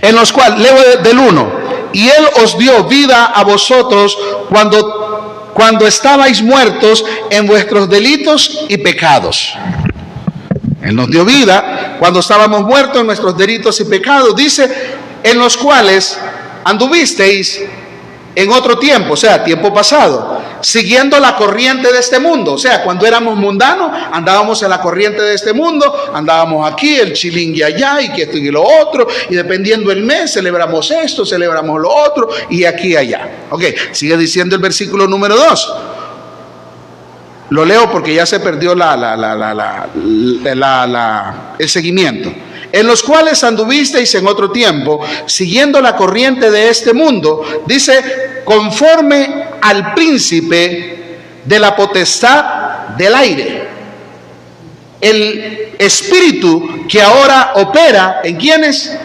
en los cuales, leo del 1, y Él os dio vida a vosotros cuando estabais muertos en vuestros delitos y pecados. Él nos dio vida cuando estábamos muertos en nuestros delitos y pecados. Dice, en los cuales anduvisteis en otro tiempo, o sea, tiempo pasado, siguiendo la corriente de este mundo. O sea, cuando éramos mundanos, andábamos en la corriente de este mundo, andábamos aquí, el chilingue allá, y que esto y lo otro, y dependiendo el mes, celebramos esto, celebramos lo otro, y aquí y allá. Ok, sigue diciendo el versículo número 2. Lo leo porque ya se perdió el seguimiento. En los cuales anduvisteis en otro tiempo, siguiendo la corriente de este mundo, dice, conforme al príncipe de la potestad del aire. El espíritu que ahora opera, ¿en quiénes?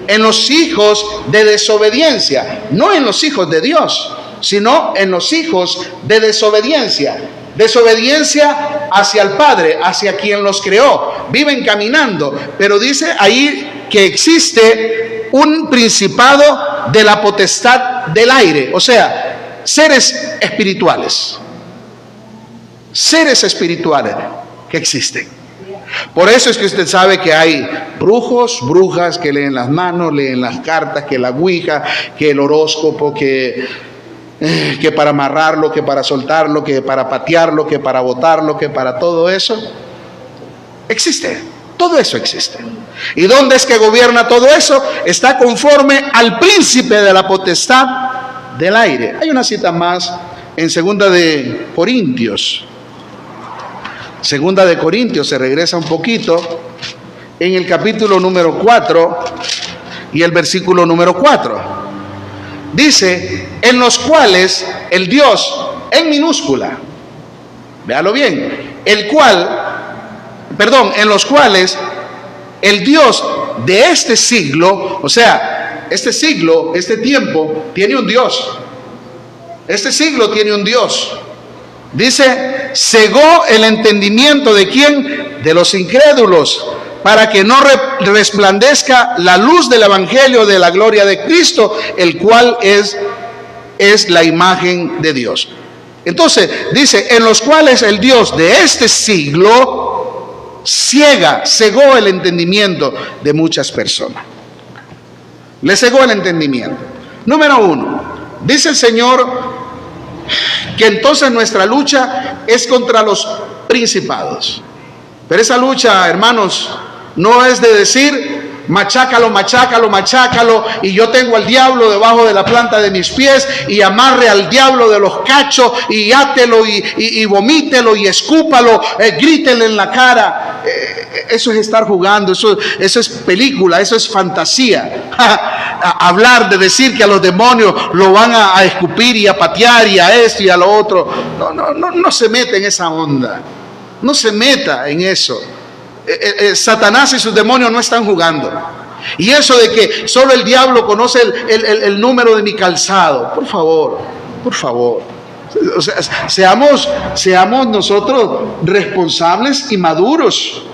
En los hijos de desobediencia, no en los hijos de Dios, sino en los hijos de desobediencia. Desobediencia hacia el Padre, hacia quien los creó. Viven caminando, pero dice ahí que existe un principado de la potestad del aire, o sea, seres espirituales que existen. Por eso es que usted sabe que hay brujos, brujas que leen las manos, leen las cartas, que la ouija, que el horóscopo, que para amarrarlo, que para soltarlo, que para patearlo, que para botarlo, que para todo eso. Existe, todo eso existe. ¿Y dónde es que gobierna todo eso? Está conforme al príncipe de la potestad del aire. Hay una cita más en 2 de Corintios. Segunda de Corintios, se regresa un poquito, en el capítulo número 4 y el versículo número 4. Dice, en los cuales el Dios, en minúscula, véalo bien, en los cuales el Dios de este siglo, o sea, este siglo, este tiempo, tiene un Dios. Este siglo tiene un Dios. Dice, cegó el entendimiento de ¿quién? De los incrédulos, para que no resplandezca la luz del evangelio de la gloria de Cristo, el cual es la imagen de Dios. Entonces, dice, en los cuales el Dios de este siglo cegó el entendimiento de muchas personas. Le cegó el entendimiento. Número 1, dice el Señor que entonces nuestra lucha es contra los principados. Pero esa lucha, hermanos, no es de decir, machácalo, machácalo, machácalo, y yo tengo al diablo debajo de la planta de mis pies, y amarre al diablo de los cachos, y átelo, y vomítelo, y escúpalo, grítele en la cara. Eso es estar jugando, eso es película, eso es fantasía. Hablar de decir que a los demonios lo van a escupir y a patear y a esto y a lo otro. No se meta en esa onda. No se meta en eso. Satanás y sus demonios no están jugando. Y eso de que solo el diablo conoce el número de mi calzado, por favor. O sea, seamos nosotros responsables y maduros.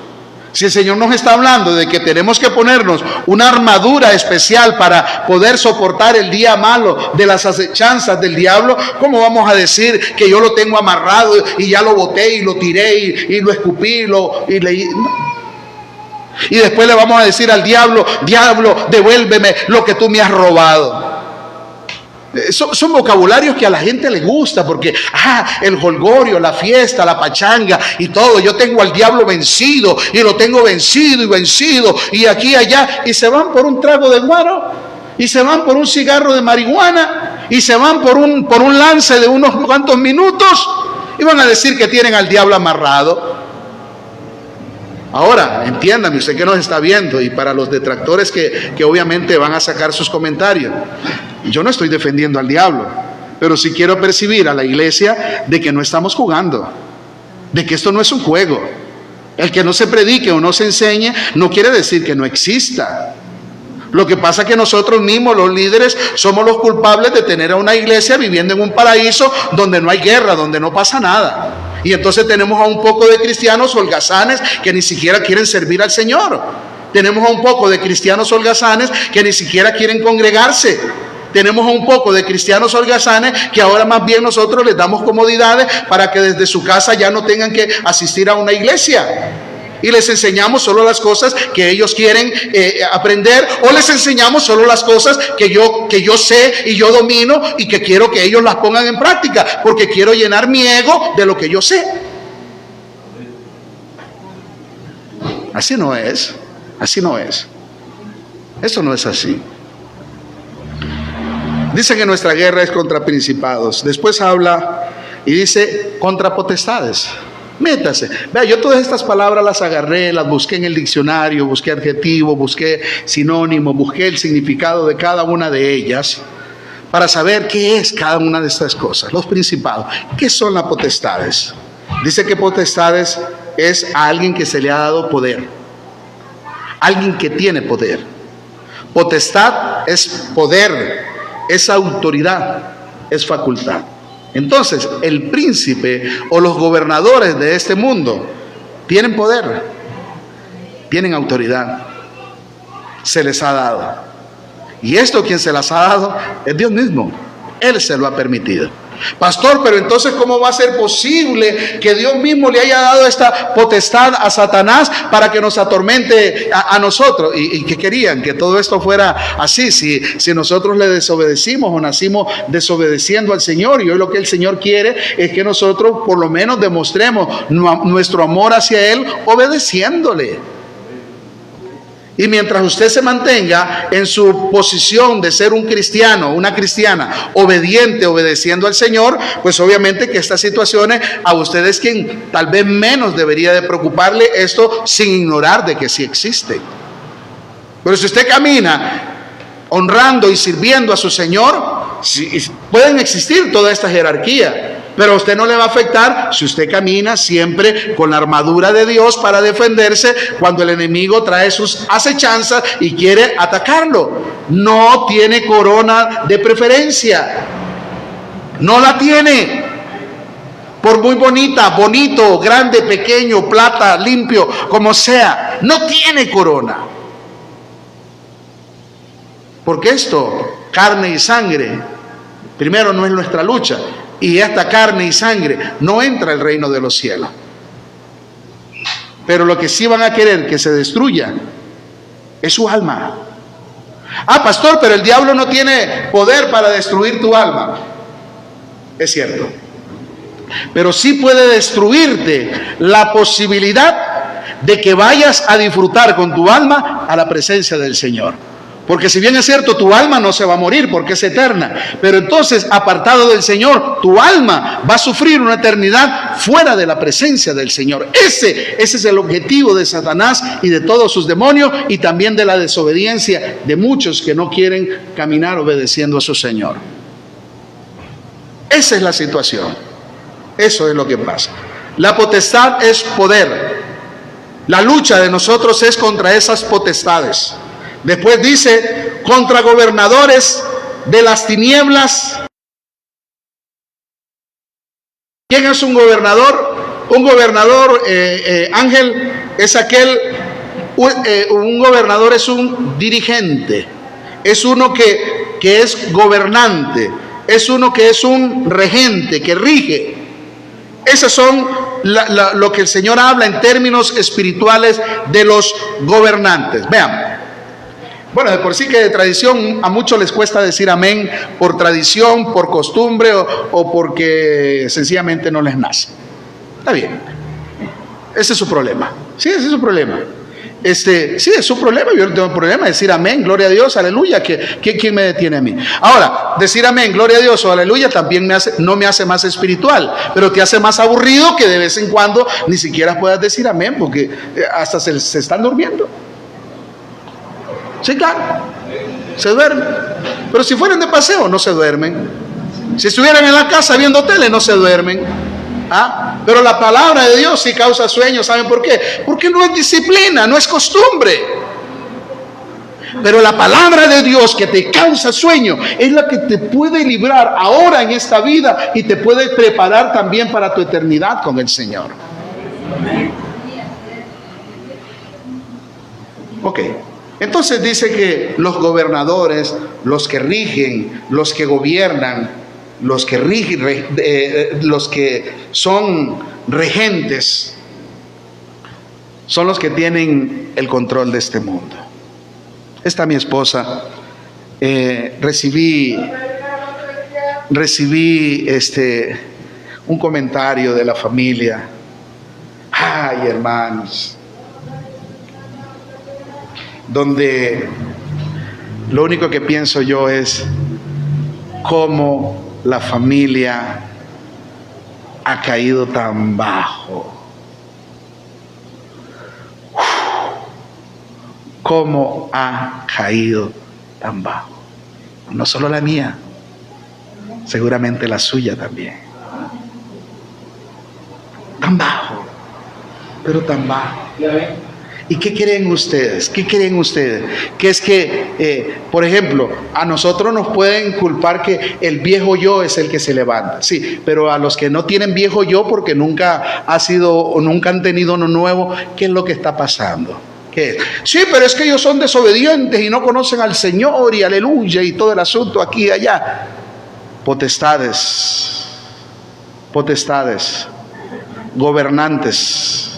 Si el Señor nos está hablando de que tenemos que ponernos una armadura especial para poder soportar el día malo de las acechanzas del diablo, ¿cómo vamos a decir que yo lo tengo amarrado y ya lo boté y lo tiré y lo escupí no? Y después le vamos a decir al diablo, diablo, devuélveme lo que tú me has robado? Son vocabularios que a la gente le gusta porque, el jolgorio, la fiesta, la pachanga y todo. Yo tengo al diablo vencido y lo tengo vencido y aquí y allá. Y se van por un trago de guaro, y se van por un cigarro de marihuana, y se van por un lance de unos cuantos minutos y van a decir que tienen al diablo amarrado. Ahora, entiéndame, usted que nos está viendo, y para los detractores que obviamente van a sacar sus comentarios, yo no estoy defendiendo al diablo, pero sí quiero percibir a la iglesia de que no estamos jugando, de que esto no es un juego. El que no se predique o no se enseñe no quiere decir que no exista. Lo que pasa es que nosotros mismos, los líderes, somos los culpables de tener a una iglesia viviendo en un paraíso donde no hay guerra, donde no pasa nada. Y entonces tenemos a un poco de cristianos holgazanes que ni siquiera quieren servir al Señor. Tenemos a un poco de cristianos holgazanes que ni siquiera quieren congregarse. Tenemos a un poco de cristianos holgazanes que ahora más bien nosotros les damos comodidades para que desde su casa ya no tengan que asistir a una iglesia. Y les enseñamos solo las cosas que ellos quieren aprender, o les enseñamos solo las cosas que yo sé y yo domino y que quiero que ellos las pongan en práctica, porque quiero llenar mi ego de lo que yo sé. Así no es. Eso no es así. Dice que nuestra guerra es contra principados. Después habla y dice contra potestades. Métase. Vea, yo todas estas palabras las agarré, las busqué en el diccionario, busqué adjetivo, busqué sinónimo, busqué el significado de cada una de ellas para saber qué es cada una de estas cosas. Los principados. ¿Qué son las potestades? Dice que potestades es a alguien que se le ha dado poder. Alguien que tiene poder. Potestad es poder, es autoridad, es facultad. Entonces, el príncipe o los gobernadores de este mundo tienen poder, tienen autoridad, se les ha dado. Y esto quien se las ha dado es Dios mismo. Él se lo ha permitido. Pastor, pero entonces ¿cómo va a ser posible que Dios mismo le haya dado esta potestad a Satanás para que nos atormente a nosotros? ¿Y qué querían? Que todo esto fuera así, si nosotros le desobedecimos o nacimos desobedeciendo al Señor. Y hoy lo que el Señor quiere es que nosotros por lo menos demostremos nuestro amor hacia Él obedeciéndole. Y mientras usted se mantenga en su posición de ser un cristiano, una cristiana, obediente, obedeciendo al Señor, pues obviamente que estas situaciones a usted es quien tal vez menos debería de preocuparle esto, sin ignorar de que sí existe. Pero si usted camina honrando y sirviendo a su Señor, sí, pueden existir toda esta jerarquía, pero a usted no le va a afectar si usted camina siempre con la armadura de Dios para defenderse cuando el enemigo trae sus acechanzas y quiere atacarlo. No tiene corona de preferencia, no la tiene. Por muy bonita, bonito, grande, pequeño, plata, limpio, como sea, no tiene corona. Porque esto, carne y sangre, primero no es nuestra lucha. Y esta carne y sangre no entra al reino de los cielos. Pero lo que sí van a querer que se destruya es su alma. Ah, pastor, pero el diablo no tiene poder para destruir tu alma. Es cierto. Pero sí puede destruirte la posibilidad de que vayas a disfrutar con tu alma a la presencia del Señor. Porque si bien es cierto, tu alma no se va a morir porque es eterna, pero entonces, apartado del Señor, tu alma va a sufrir una eternidad fuera de la presencia del Señor. Ese es el objetivo de Satanás y de todos sus demonios, y también de la desobediencia de muchos que no quieren caminar obedeciendo a su Señor. Esa es la situación. Eso es lo que pasa. La potestad es poder. La lucha de nosotros es contra esas potestades. Después dice, contra gobernadores de las tinieblas. ¿Quién es un gobernador? Un gobernador, Ángel, es aquel, un gobernador es un dirigente, es uno que es gobernante, es uno que es un regente, que rige. Esas son lo que el Señor habla en términos espirituales de los gobernantes. Vean. Bueno, de por sí que de tradición a muchos les cuesta decir amén por tradición, por costumbre o porque sencillamente no les nace. Está bien. Ese es su problema. Sí, ese es su problema. Sí, es su problema. Yo no tengo problema de decir amén, gloria a Dios, aleluya. ¿Quién me detiene a mí? Ahora, decir amén, gloria a Dios o aleluya también no me hace más espiritual, pero te hace más aburrido que de vez en cuando ni siquiera puedas decir amén porque hasta se están durmiendo. Sí, claro, se duermen. Pero si fueran de paseo, no se duermen. Si estuvieran en la casa viendo tele, no se duermen. ¿Ah? Pero la palabra de Dios sí causa sueño. ¿Saben por qué? Porque no es disciplina, no es costumbre. Pero la palabra de Dios que te causa sueño es la que te puede librar ahora en esta vida y te puede preparar también para tu eternidad con el Señor. Ok. Entonces dice que los gobernadores, los que rigen, los que gobiernan, los que rigen, los que son regentes, son los que tienen el control de este mundo. Esta mi esposa, recibí un comentario de la familia. Ay, hermanos, donde lo único que pienso yo es cómo la familia ha caído tan bajo. Cómo ha caído tan bajo. No solo la mía, seguramente la suya también. Tan bajo, pero tan bajo. ¿Y qué creen ustedes? ¿Qué creen ustedes? Que es que, por ejemplo, a nosotros nos pueden culpar que el viejo yo es el que se levanta. Sí, pero a los que no tienen viejo yo porque nunca ha sido o nunca han tenido uno nuevo, ¿qué es lo que está pasando? ¿Qué es? Sí, pero es que ellos son desobedientes y no conocen al Señor y aleluya y todo el asunto aquí y allá. Potestades, gobernantes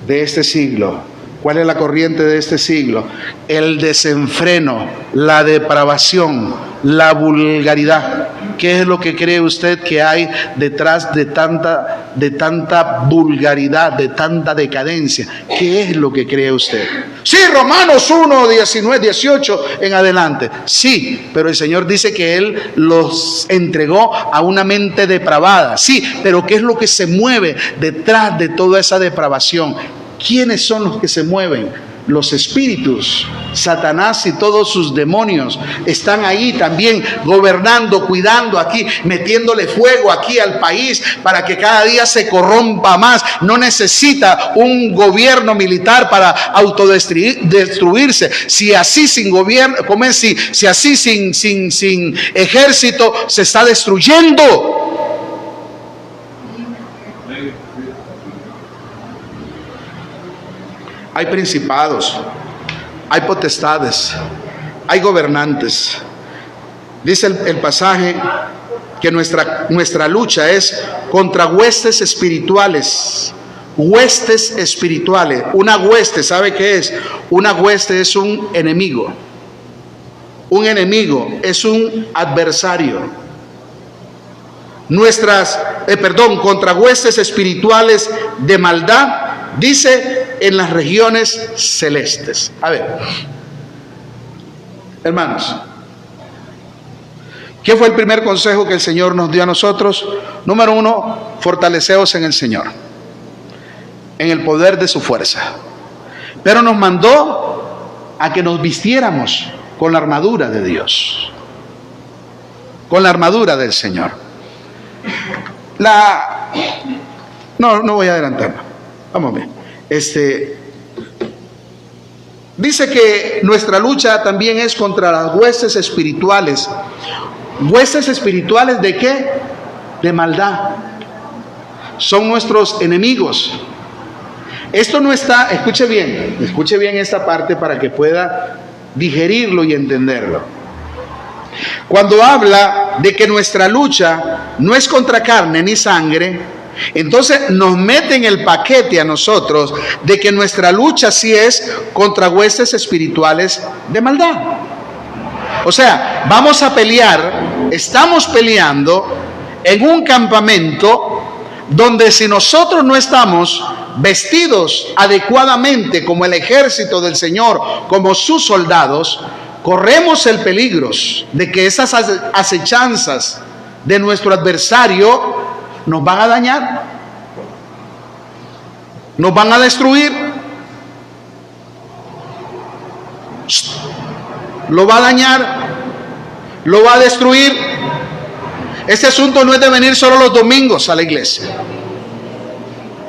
de este siglo. ¿Cuál es la corriente de este siglo? El desenfreno, la depravación, la vulgaridad. ¿Qué es lo que cree usted que hay detrás de tanta vulgaridad, de tanta decadencia? ¿Qué es lo que cree usted? Sí, Romanos 1, 19, 18 en adelante. Sí, pero el Señor dice que Él los entregó a una mente depravada. Sí, pero ¿qué es lo que se mueve detrás de toda esa depravación? ¿Quiénes son los que se mueven? Los espíritus. Satanás y todos sus demonios están ahí también gobernando, cuidando aquí, metiéndole fuego aquí al país para que cada día se corrompa más. No necesita un gobierno militar para autodestruirse. Si así sin gobierno, si así sin ejército se está destruyendo. Hay principados, hay potestades, hay gobernantes. Dice el pasaje que nuestra lucha es contra huestes espirituales. Huestes espirituales. Una hueste, ¿sabe qué es? Una hueste es un enemigo. Un enemigo es un adversario. Contra huestes espirituales de maldad, dice, en las regiones celestes. A ver, hermanos, ¿qué fue el primer consejo que el Señor nos dio a nosotros? Número 1, fortaleceos en el Señor, en el poder de su fuerza. Pero nos mandó a que nos vistiéramos con la armadura de Dios, con la armadura del Señor. No voy a adelantarme. Vamos a ver. Dice que nuestra lucha también es contra las huestes espirituales. ¿Huestes espirituales de qué? De maldad. Son nuestros enemigos. Esto no está, escuche bien esta parte para que pueda digerirlo y entenderlo. Cuando habla de que nuestra lucha no es contra carne ni sangre, entonces nos mete en el paquete a nosotros de que nuestra lucha sí es contra huestes espirituales de maldad. O sea, vamos a pelear, estamos peleando en un campamento donde si nosotros no estamos vestidos adecuadamente como el ejército del Señor, como sus soldados, corremos el peligro de que esas acechanzas de nuestro adversario nos van a dañar, nos van a destruir, lo va a dañar, lo va a destruir. Este asunto no es de venir solo los domingos a la iglesia.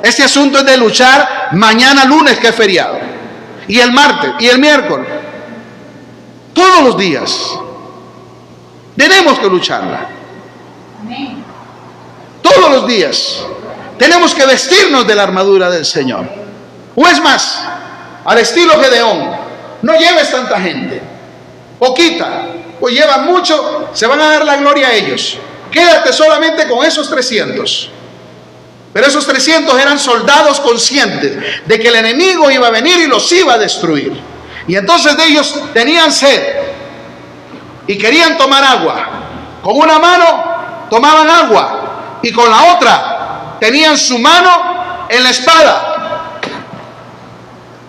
Este asunto es de luchar mañana lunes, que es feriado, y el martes y el miércoles. Todos los días tenemos que lucharla. Todos los días tenemos que vestirnos de la armadura del Señor. O es más, al estilo Gedeón, no lleves tanta gente, poquita, pues llevan mucho, se van a dar la gloria a ellos. Quédate solamente con esos 300. Pero esos 300 eran soldados conscientes de que el enemigo iba a venir y los iba a destruir. Y entonces de ellos tenían sed y querían tomar agua. Con una mano tomaban agua y con la otra tenían su mano en la espada.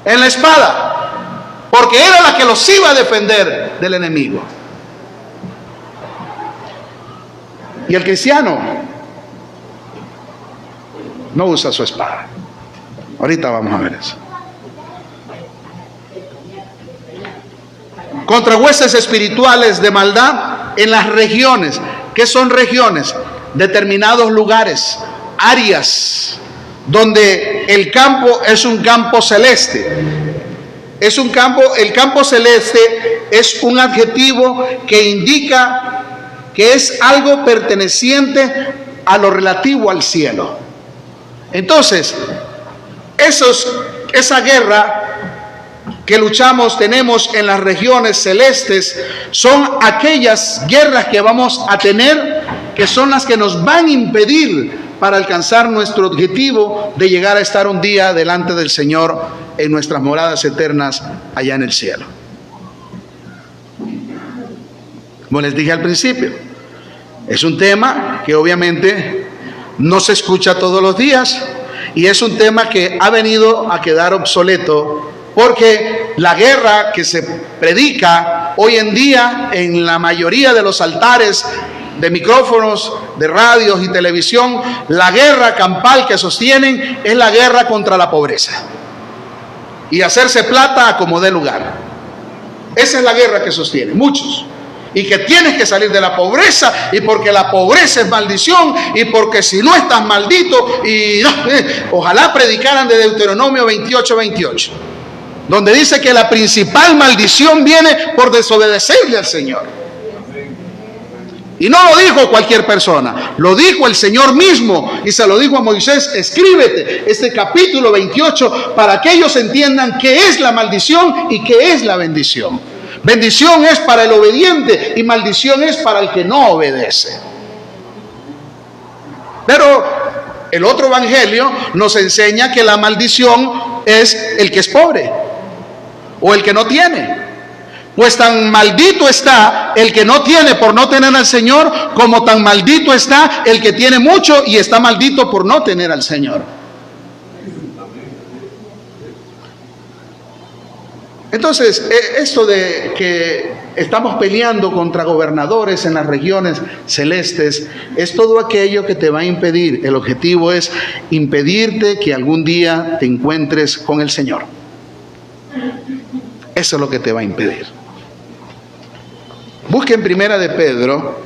En la espada. Porque era la que los iba a defender del enemigo. Y el cristiano no usa su espada. Ahorita vamos a ver eso. Contra huestes espirituales de maldad en las regiones. ¿Qué son regiones? Determinados lugares, áreas donde el campo es un campo celeste. Es un campo, el campo celeste es un adjetivo que indica que es algo perteneciente a lo relativo al cielo. Entonces, esa guerra que luchamos, tenemos en las regiones celestes, son aquellas guerras que vamos a tener, que son las que nos van a impedir para alcanzar nuestro objetivo de llegar a estar un día delante del Señor en nuestras moradas eternas allá en el cielo. Como les dije al principio, Es un tema que obviamente no se escucha todos los días y es un tema que ha venido a quedar obsoleto porque la guerra que se predica hoy en día en la mayoría de los altares de micrófonos, de radios y televisión, la guerra campal que sostienen es la guerra contra la pobreza y hacerse plata a como dé lugar. Esa es la guerra que sostienen muchos, y que tienes que salir de la pobreza, y porque la pobreza es maldición, y porque si no estás maldito, y no, ojalá predicaran de Deuteronomio 28:28, donde dice que la principal maldición viene por desobedecerle al Señor. Y no lo dijo cualquier persona, lo dijo el Señor mismo, y se lo dijo a Moisés: escríbete este capítulo 28 para que ellos entiendan qué es la maldición y qué es la bendición. Bendición es para el obediente y maldición es para el que no obedece. Pero el otro evangelio nos enseña que la maldición es el que es pobre o el que no tiene. Pues tan maldito está el que no tiene por no tener al Señor, como tan maldito está el que tiene mucho y está maldito por no tener al Señor. Entonces, esto de que estamos peleando contra gobernadores en las regiones celestes, es todo aquello que te va a impedir. El objetivo es impedirte que algún día te encuentres con el Señor. Eso es lo que te va a impedir. Busquen Primera de Pedro,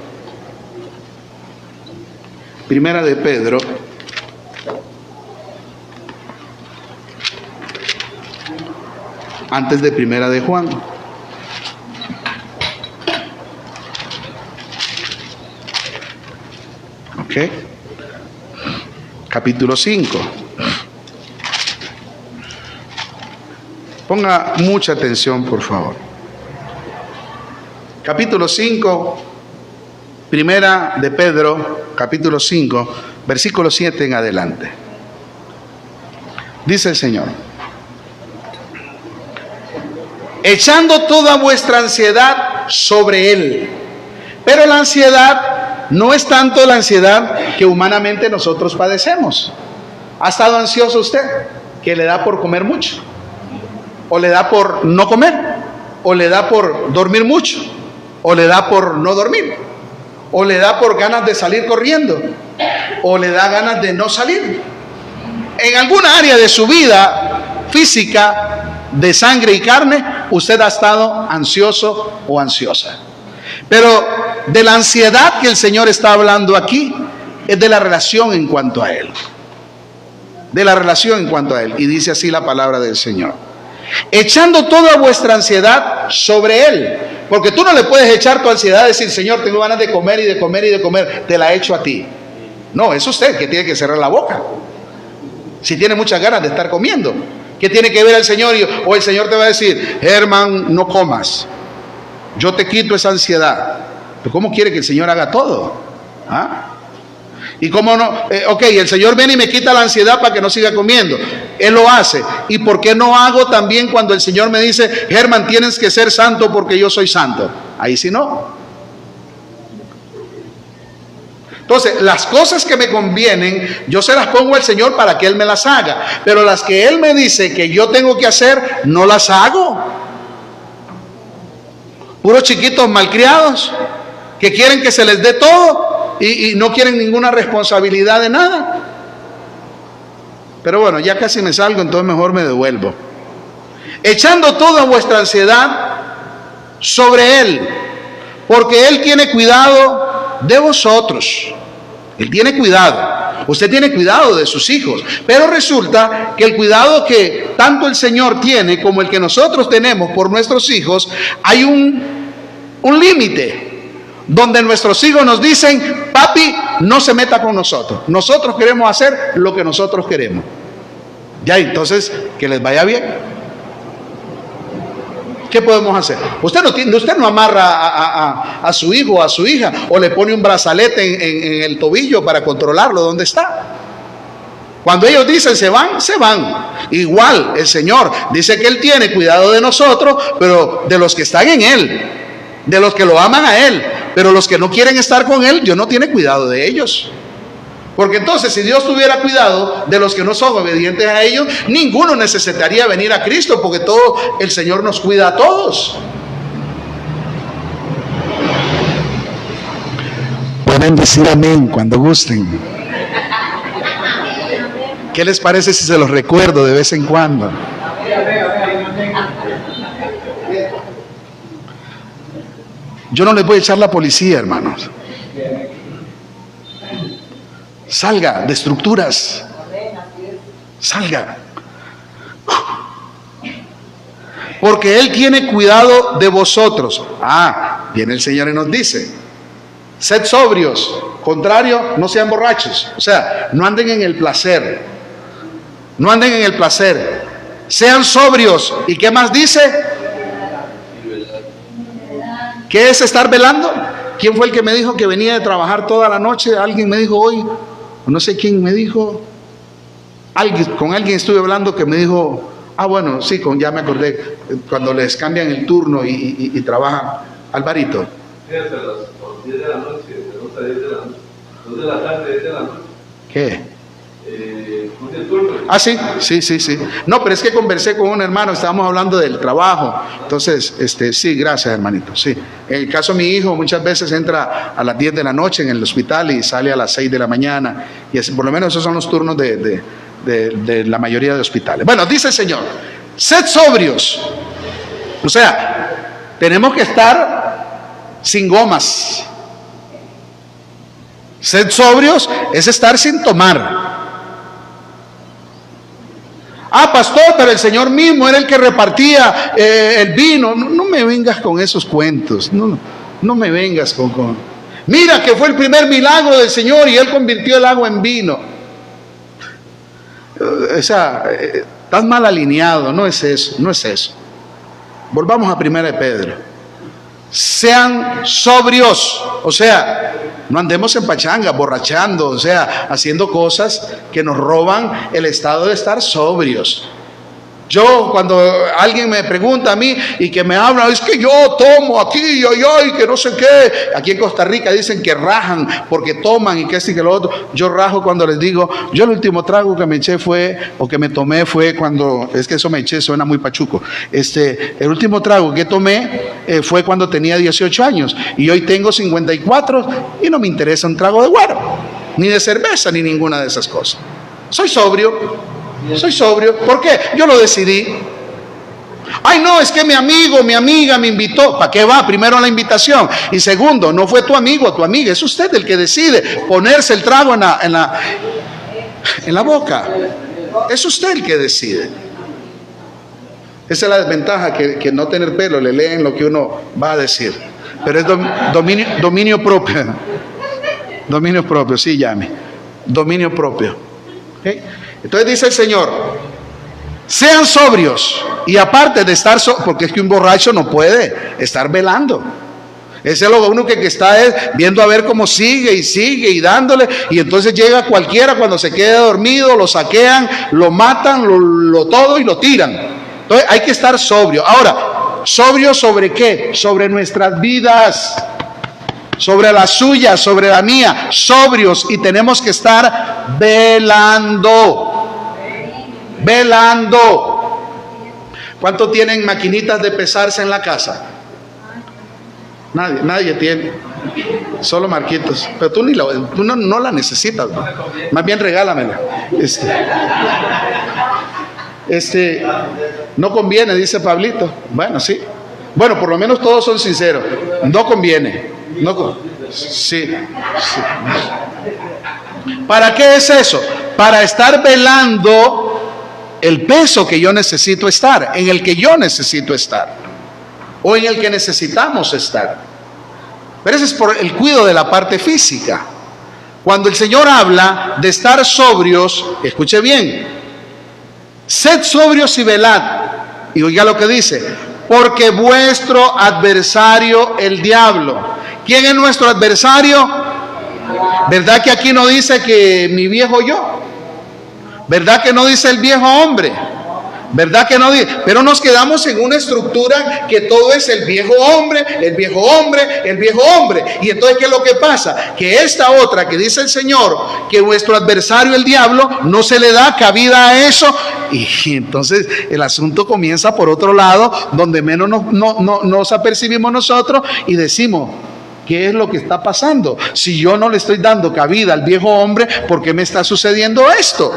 antes de Primera de Juan. Ok. Capítulo 5. Ponga mucha atención, por favor. Capítulo 5, Primera de Pedro, capítulo 5, versículo 7 en adelante. Dice el Señor: echando toda vuestra ansiedad sobre Él. Pero la ansiedad no es tanto la ansiedad que humanamente nosotros padecemos. ¿Ha estado ansioso usted? Que le da por comer mucho, o le da por no comer, o le da por dormir mucho, o le da por no dormir, o le da por ganas de salir corriendo, o le da ganas de no salir. En alguna área de su vida física, de sangre y carne, usted ha estado ansioso o ansiosa. Pero de la ansiedad que el Señor está hablando aquí es de la relación en cuanto a Él. De la relación en cuanto a Él. Y dice así la palabra del Señor: echando toda vuestra ansiedad sobre Él. Porque tú no le puedes echar tu ansiedad y decir: Señor, tengo ganas de comer y de comer y de comer, te la echo a ti. No, es usted que tiene que cerrar la boca. Si tiene muchas ganas de estar comiendo, ¿qué tiene que ver el Señor? O el Señor te va a decir: Herman, no comas, yo te quito esa ansiedad. ¿Pero cómo quiere que el Señor haga todo? ¿Ah? Y cómo no, ok, el Señor viene y me quita la ansiedad para que no siga comiendo. Él lo hace. ¿Y por qué no hago también cuando el Señor me dice: Herman, tienes que ser santo porque yo soy santo? Ahí sí no. Entonces, las cosas que me convienen, yo se las pongo al Señor para que Él me las haga. Pero las que Él me dice que yo tengo que hacer, no las hago. Puros chiquitos malcriados que quieren que se les dé todo y no quieren ninguna responsabilidad de nada. Pero bueno, ya casi me salgo, entonces mejor me devuelvo. Echando toda vuestra ansiedad sobre Él, porque Él tiene cuidado de vosotros. Él tiene cuidado. Usted tiene cuidado de sus hijos. Pero resulta que el cuidado que tanto el Señor tiene como el que nosotros tenemos por nuestros hijos, hay un límite donde nuestros hijos nos dicen: papi, no se meta con nosotros. Nosotros queremos hacer lo que nosotros queremos. Ya, entonces, que les vaya bien. ¿Qué podemos hacer? Usted no amarra a su hijo o a su hija, o le pone un brazalete en el tobillo para controlarlo donde está. Cuando ellos dicen se van, se van. Igual el Señor dice que Él tiene cuidado de nosotros, pero de los que están en Él, de los que lo aman a Él. pero los que no quieren estar con Él, Dios no tiene cuidado de ellos. Porque entonces, si Dios tuviera cuidado de los que no son obedientes a ellos, ninguno necesitaría venir a Cristo, porque todo el Señor nos cuida a todos. Pueden decir amén cuando gusten. ¿Qué les parece si se los recuerdo de vez en cuando? Yo no les voy a echar la policía, hermanos. Salga de estructuras. Salga. Porque Él tiene cuidado de vosotros. Viene el Señor y nos dice: sed sobrios. Contrario, no sean borrachos. O sea, no anden en el placer. No anden en el placer. Sean sobrios. ¿Y qué más dice? ¿Qué es estar velando? ¿Quién fue el que me dijo que venía de trabajar toda la noche? Alguien me dijo hoy, no sé quién me dijo, con alguien estuve hablando que me dijo, bueno, sí, ya me acordé, cuando les cambian el turno y trabajan. Alvarito. Fíjate, a las 10 de la noche, de 2 a 10 de la noche, 2 de la tarde, 10 de la noche. ¿Qué? El turno. Sí. No, pero es que conversé con un hermano, estábamos hablando del trabajo. Entonces, sí, gracias, hermanito. Sí. En el caso de mi hijo, muchas veces entra a las 10 de la noche en el hospital y sale a las 6 de la mañana. Y así, por lo menos esos son los turnos de la mayoría de hospitales. Bueno, dice el Señor: sed sobrios. O sea, tenemos que estar sin gomas. Sed sobrios es estar sin tomar. Pastor, pero el Señor mismo era el que repartía el vino. No me vengas con esos cuentos. No me vengas con... Mira que fue el primer milagro del Señor y Él convirtió el agua en vino. O sea, estás mal alineado. No es eso. Volvamos a 1 de Pedro. Sean sobrios, o sea, no andemos en pachanga, borrachando, o sea, haciendo cosas que nos roban el estado de estar sobrios. Yo, cuando alguien me pregunta a mí y que me habla, es que yo tomo aquí, que no sé qué. Aquí en Costa Rica dicen que rajan porque toman y que esto y que lo otro. Yo rajo cuando les digo, yo el último trago que me eché que me tomé fue cuando, es que eso me eché, suena muy pachuco. El último trago que tomé fue cuando tenía 18 años y hoy tengo 54 y no me interesa un trago de guaro, ni de cerveza, ni ninguna de esas cosas. Soy sobrio. ¿Por qué? Yo lo decidí. No, es que mi amigo, mi amiga me invitó. ¿Para qué va? Primero la invitación. Y segundo, no fue tu amigo o tu amiga. Es usted el que decide ponerse el trago en la boca. Es usted el que decide. Esa es la desventaja, que no tener pelo, le leen lo que uno va a decir. Pero es dominio propio. Dominio propio, sí, llame. Dominio propio. ¿Okay? Entonces dice el Señor: sean sobrios. Y aparte de estar porque es que un borracho no puede estar velando. Ese es lo único que está viendo a ver cómo sigue y dándole. Y entonces llega cualquiera cuando se quede dormido, lo saquean, lo matan, todo y lo tiran. Entonces hay que estar sobrio. Ahora, ¿sobrio sobre qué? Sobre nuestras vidas. Sobre la suya, sobre la mía, sobrios, y tenemos que estar velando. ¿Cuánto tienen maquinitas de pesarse en la casa? Nadie tiene. Solo Marquitos. Pero tú no la necesitas, ¿no? Más bien regálamela. No conviene, dice Pablito. Bueno, sí. Bueno, por lo menos todos son sinceros. No conviene. Sí. ¿Para qué es eso? Para estar velando el peso que yo necesito estar, en el que yo necesito estar, o en el que necesitamos estar. Pero ese es por el cuidado de la parte física. Cuando el Señor habla de estar sobrios, escuche bien: sed sobrios y velad. Y oiga lo que dice: porque vuestro adversario, el diablo. ¿Quién es nuestro adversario? ¿Verdad que aquí no dice que mi viejo yo? ¿Verdad que no dice el viejo hombre? ¿Verdad que no? Pero nos quedamos en una estructura que todo es el viejo hombre, el viejo hombre, el viejo hombre. Y entonces, ¿qué es lo que pasa? Que esta otra que dice el Señor, que nuestro adversario el diablo, no se le da cabida a eso. Y entonces el asunto comienza por otro lado, donde menos nos apercibimos nosotros y decimos: ¿qué es lo que está pasando? Si yo no le estoy dando cabida al viejo hombre, ¿por qué me está sucediendo esto?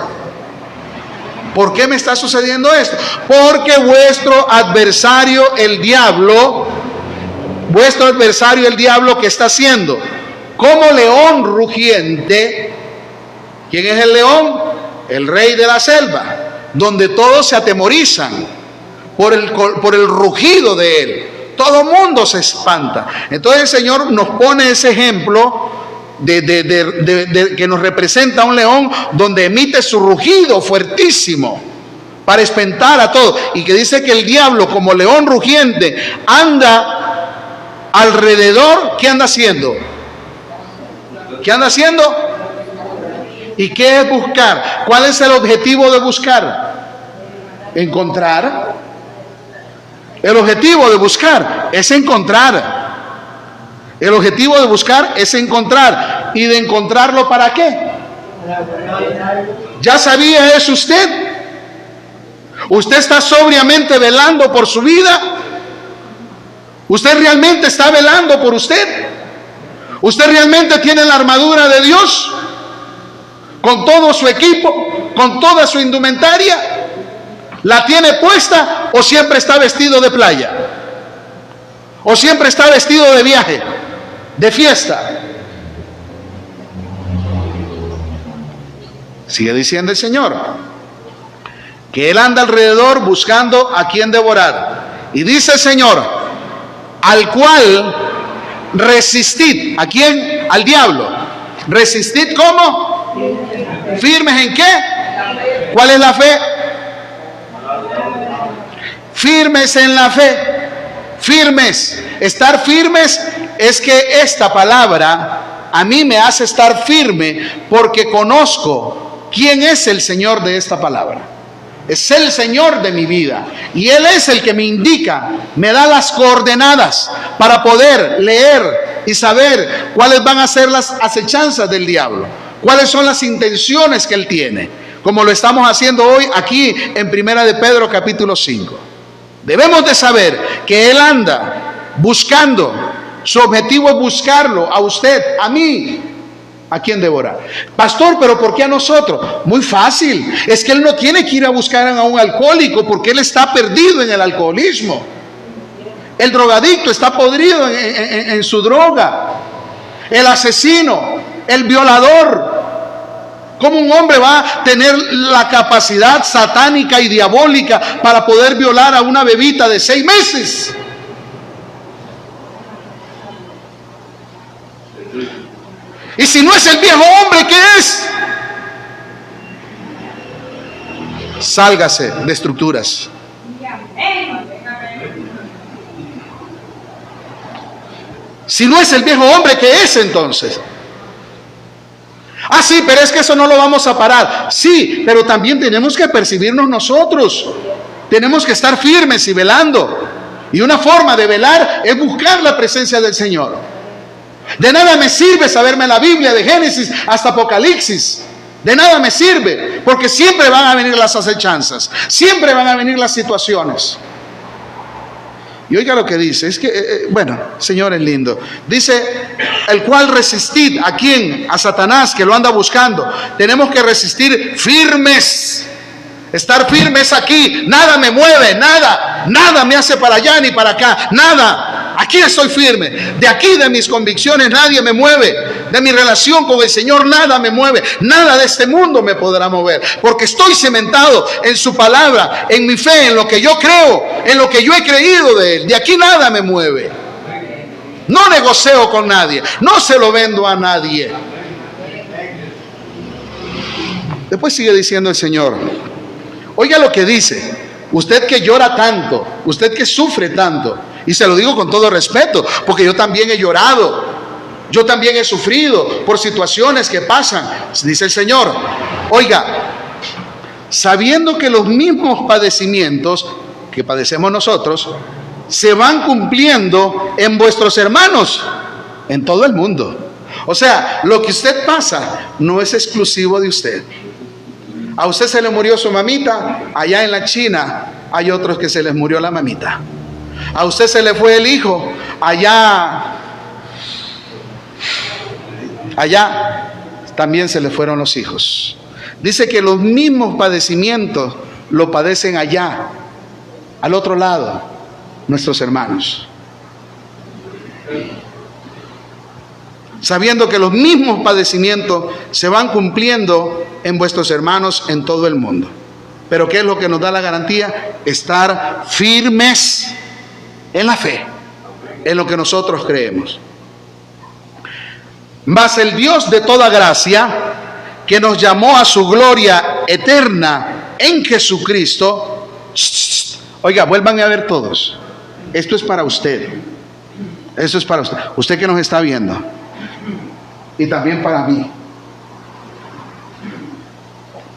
¿Por qué me está sucediendo esto? Porque vuestro adversario el diablo, ¿qué está haciendo? Como león rugiente. ¿Quién es el león? El rey de la selva, donde todos se atemorizan por el rugido de él. Todo mundo se espanta. Entonces el Señor nos pone ese ejemplo que nos representa a un león, donde emite su rugido fuertísimo para espantar a todos, y que dice que el diablo, como león rugiente, anda alrededor. ¿Qué anda haciendo? ¿Qué anda haciendo? ¿Y qué es buscar? ¿Cuál es el objetivo de buscar? Encontrar. El objetivo de buscar es encontrar. El objetivo de buscar es encontrar. ¿Y de encontrarlo para qué? ¿Ya sabía eso usted? ¿Usted está sobriamente velando por su vida? ¿Usted realmente está velando por usted? ¿Usted realmente tiene la armadura de Dios? ¿Con todo su equipo? ¿Con toda su indumentaria? ¿La tiene puesta o siempre está vestido de playa? ¿O siempre está vestido de viaje, de fiesta? Sigue diciendo el Señor que Él anda alrededor buscando a quien devorar. Y dice el Señor: al cual resistid. ¿A quién? Al diablo. ¿Resistid cómo? ¿Firmes en qué? ¿Cuál es la fe? Firmes en la fe. Firmes. Estar firmes es que esta palabra a mí me hace estar firme, porque conozco quién es el Señor de esta palabra. Es el Señor de mi vida, y Él es el que me indica, me da las coordenadas para poder leer y saber cuáles van a ser las acechanzas del diablo, cuáles son las intenciones que Él tiene, como lo estamos haciendo hoy aquí en Primera de Pedro capítulo 5. Debemos de saber que Él anda buscando, su objetivo es buscarlo a usted, a mí. ¿A quién devorar? Pastor, ¿pero por qué a nosotros? Muy fácil, es que Él no tiene que ir a buscar a un alcohólico, porque Él está perdido en el alcoholismo. El drogadicto está podrido en su droga. El asesino, el violador. ¿Cómo un hombre va a tener la capacidad satánica y diabólica para poder violar a una bebita de 6 meses? Y si no es el viejo hombre, ¿qué es? Sálgase de estructuras. Si no es el viejo hombre, ¿qué es entonces? Ah, sí, pero es que eso no lo vamos a parar. Sí, pero también tenemos que percibirnos nosotros. Tenemos que estar firmes y velando. Y una forma de velar es buscar la presencia del Señor. De nada me sirve saberme la Biblia de Génesis hasta Apocalipsis. De nada me sirve, porque siempre van a venir las acechanzas, siempre van a venir las situaciones. Y oiga lo que dice, es que, bueno, Señor es lindo. Dice, el cual resistid. ¿A quién? A Satanás, que lo anda buscando. Tenemos que resistir firmes. Estar firmes aquí. Nada me mueve, nada me hace para allá ni para acá, nada. Aquí estoy firme. De aquí, de mis convicciones, nadie me mueve. De mi relación con el Señor, nada me mueve. Nada de este mundo me podrá mover, porque estoy cimentado en su palabra, en mi fe, en lo que yo creo, en lo que yo he creído de Él. De aquí nada me mueve. No negocio con nadie, no se lo vendo a nadie. Después sigue diciendo el Señor. Oiga lo que dice. Usted que llora tanto, usted que sufre tanto, y se lo digo con todo respeto, porque yo también he llorado, yo también he sufrido por situaciones que pasan. Dice el Señor, oiga, sabiendo que los mismos padecimientos que padecemos nosotros se van cumpliendo en vuestros hermanos en todo el mundo. O sea, lo que usted pasa no es exclusivo de usted. A usted se le murió su mamita, allá en la China hay otros que se les murió la mamita. A usted se le fue el hijo, allá también se le fueron los hijos. Dice que los mismos padecimientos lo padecen allá, al otro lado, nuestros hermanos. Sabiendo que los mismos padecimientos se van cumpliendo en vuestros hermanos en todo el mundo. Pero ¿qué es lo que nos da la garantía? Estar firmes en la fe, en lo que nosotros creemos. Mas el Dios de toda gracia, que nos llamó a su gloria eterna en Jesucristo. Oiga, vuelvan a ver todos. Esto es para usted. Esto es para usted. Usted que nos está viendo. Y también para mí.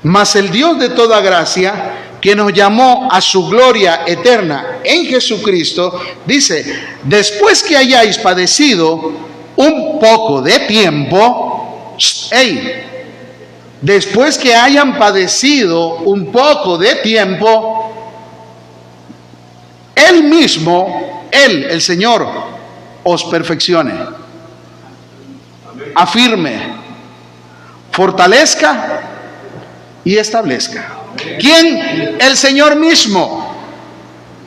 Mas el Dios de toda gracia, que nos llamó a su gloria eterna en Jesucristo, dice: después que hayáis padecido un poco de tiempo, después que hayan padecido un poco de tiempo, Él mismo, Él, el Señor, os perfeccione, afirme, fortalezca y establezca. ¿Quién? El Señor mismo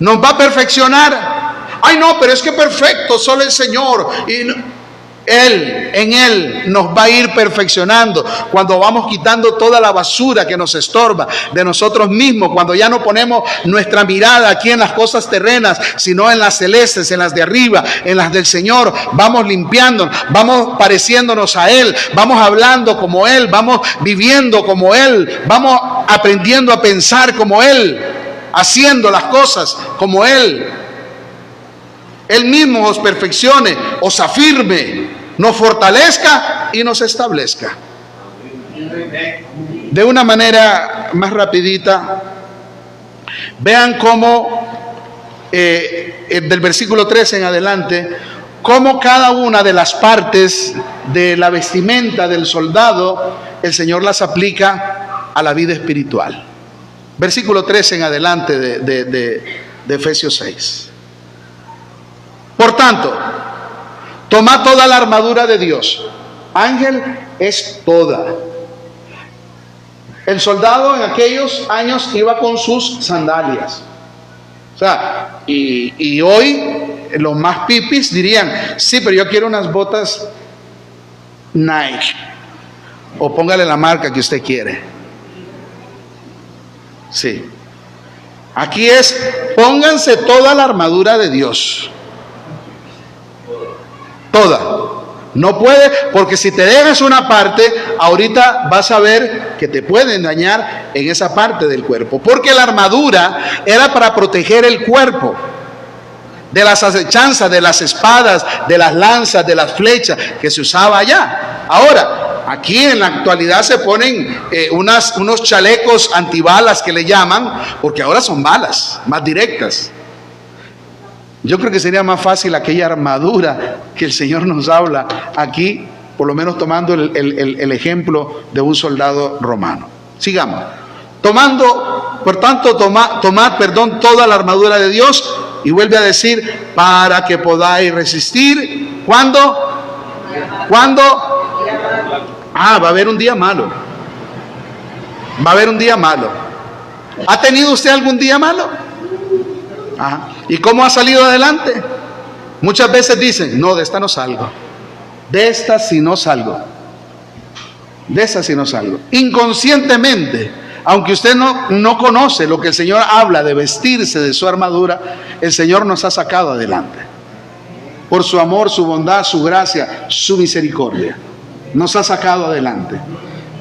nos va a perfeccionar. Ay, no, pero es que perfecto solo el Señor. Y no, Él, en Él nos va a ir perfeccionando cuando vamos quitando toda la basura que nos estorba de nosotros mismos, cuando ya no ponemos nuestra mirada aquí en las cosas terrenas, sino en las celestes, en las de arriba, en las del Señor. Vamos limpiando, vamos pareciéndonos a Él, vamos hablando como Él, vamos viviendo como Él, vamos aprendiendo a pensar como Él, haciendo las cosas como Él. Él mismo os perfeccione, os afirme, nos fortalezca y nos establezca. De una manera más rapidita, vean cómo del versículo 13 en adelante, cómo cada una de las partes de la vestimenta del soldado, el Señor las aplica a la vida espiritual. Versículo 13 en adelante de Efesios 6. Por tanto, tomad toda la armadura de Dios. Ángel es toda. El soldado en aquellos años iba con sus sandalias. O sea, y hoy los más pipis dirían: sí, pero yo quiero unas botas Nike. O póngale la marca que usted quiere. Sí. Aquí es: pónganse toda la armadura de Dios. Toda. No puede, porque si te dejas una parte, ahorita vas a ver que te pueden dañar en esa parte del cuerpo. Porque la armadura era para proteger el cuerpo de las acechanzas, de las espadas, de las lanzas, de las flechas que se usaba allá. Ahora, aquí en la actualidad se ponen unos chalecos antibalas que le llaman, porque ahora son balas más directas. Yo creo que sería más fácil aquella armadura que el Señor nos habla aquí, por lo menos tomando el ejemplo de un soldado romano. Sigamos. Por tanto, tomad toda la armadura de Dios, y vuelve a decir: para que podáis resistir. ¿Cuándo? ¿Cuándo? Va a haber un día malo. Va a haber un día malo. ¿Ha tenido usted algún día malo? Ajá. ¿Y cómo ha salido adelante? Muchas veces dicen: no, de esta no salgo. De esta sí no salgo. De esta sí no salgo. Inconscientemente, aunque usted no conoce lo que el Señor habla de vestirse de su armadura, el Señor nos ha sacado adelante. Por su amor, su bondad, su gracia, su misericordia. Nos ha sacado adelante.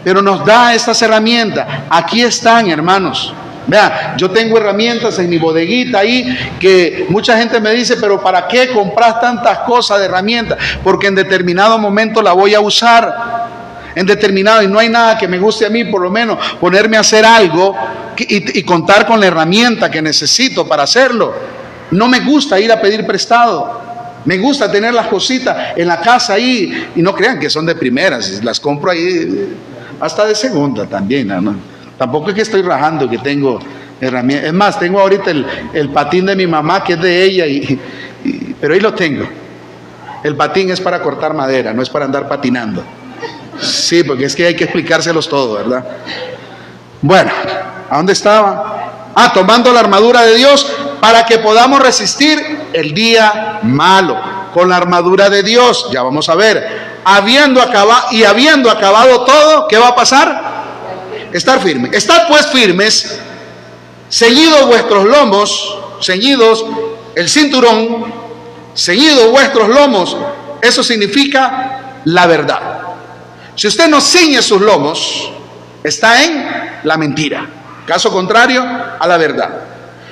Pero nos da estas herramientas. Aquí están, hermanos. Vea, yo tengo herramientas en mi bodeguita ahí que mucha gente me dice: pero ¿para qué compras tantas cosas de herramientas? Porque en determinado momento la voy a usar. en determinado, y no hay nada que me guste a mí, por lo menos ponerme a hacer algo y contar con la herramienta que necesito para hacerlo. No me gusta ir a pedir prestado. Me gusta tener las cositas en la casa ahí, y no crean que son de primeras, las compro ahí hasta de segunda también, ¿no? Tampoco es que estoy rajando que tengo herramientas. Es más, tengo ahorita el patín de mi mamá, que es de ella, pero ahí lo tengo. El patín es para cortar madera, no es para andar patinando. Sí, porque es que hay que explicárselos todo, ¿verdad? Bueno, ¿a dónde estaba? Tomando la armadura de Dios para que podamos resistir el día malo. Con la armadura de Dios, ya vamos a ver. Habiendo acabado todo, ¿qué va a pasar? Estar firme. Estad pues firmes, ceñidos vuestros lomos, ceñidos el cinturón, ceñidos vuestros lomos. Eso significa la verdad. Si usted no ciñe sus lomos, está en la mentira. Caso contrario a la verdad.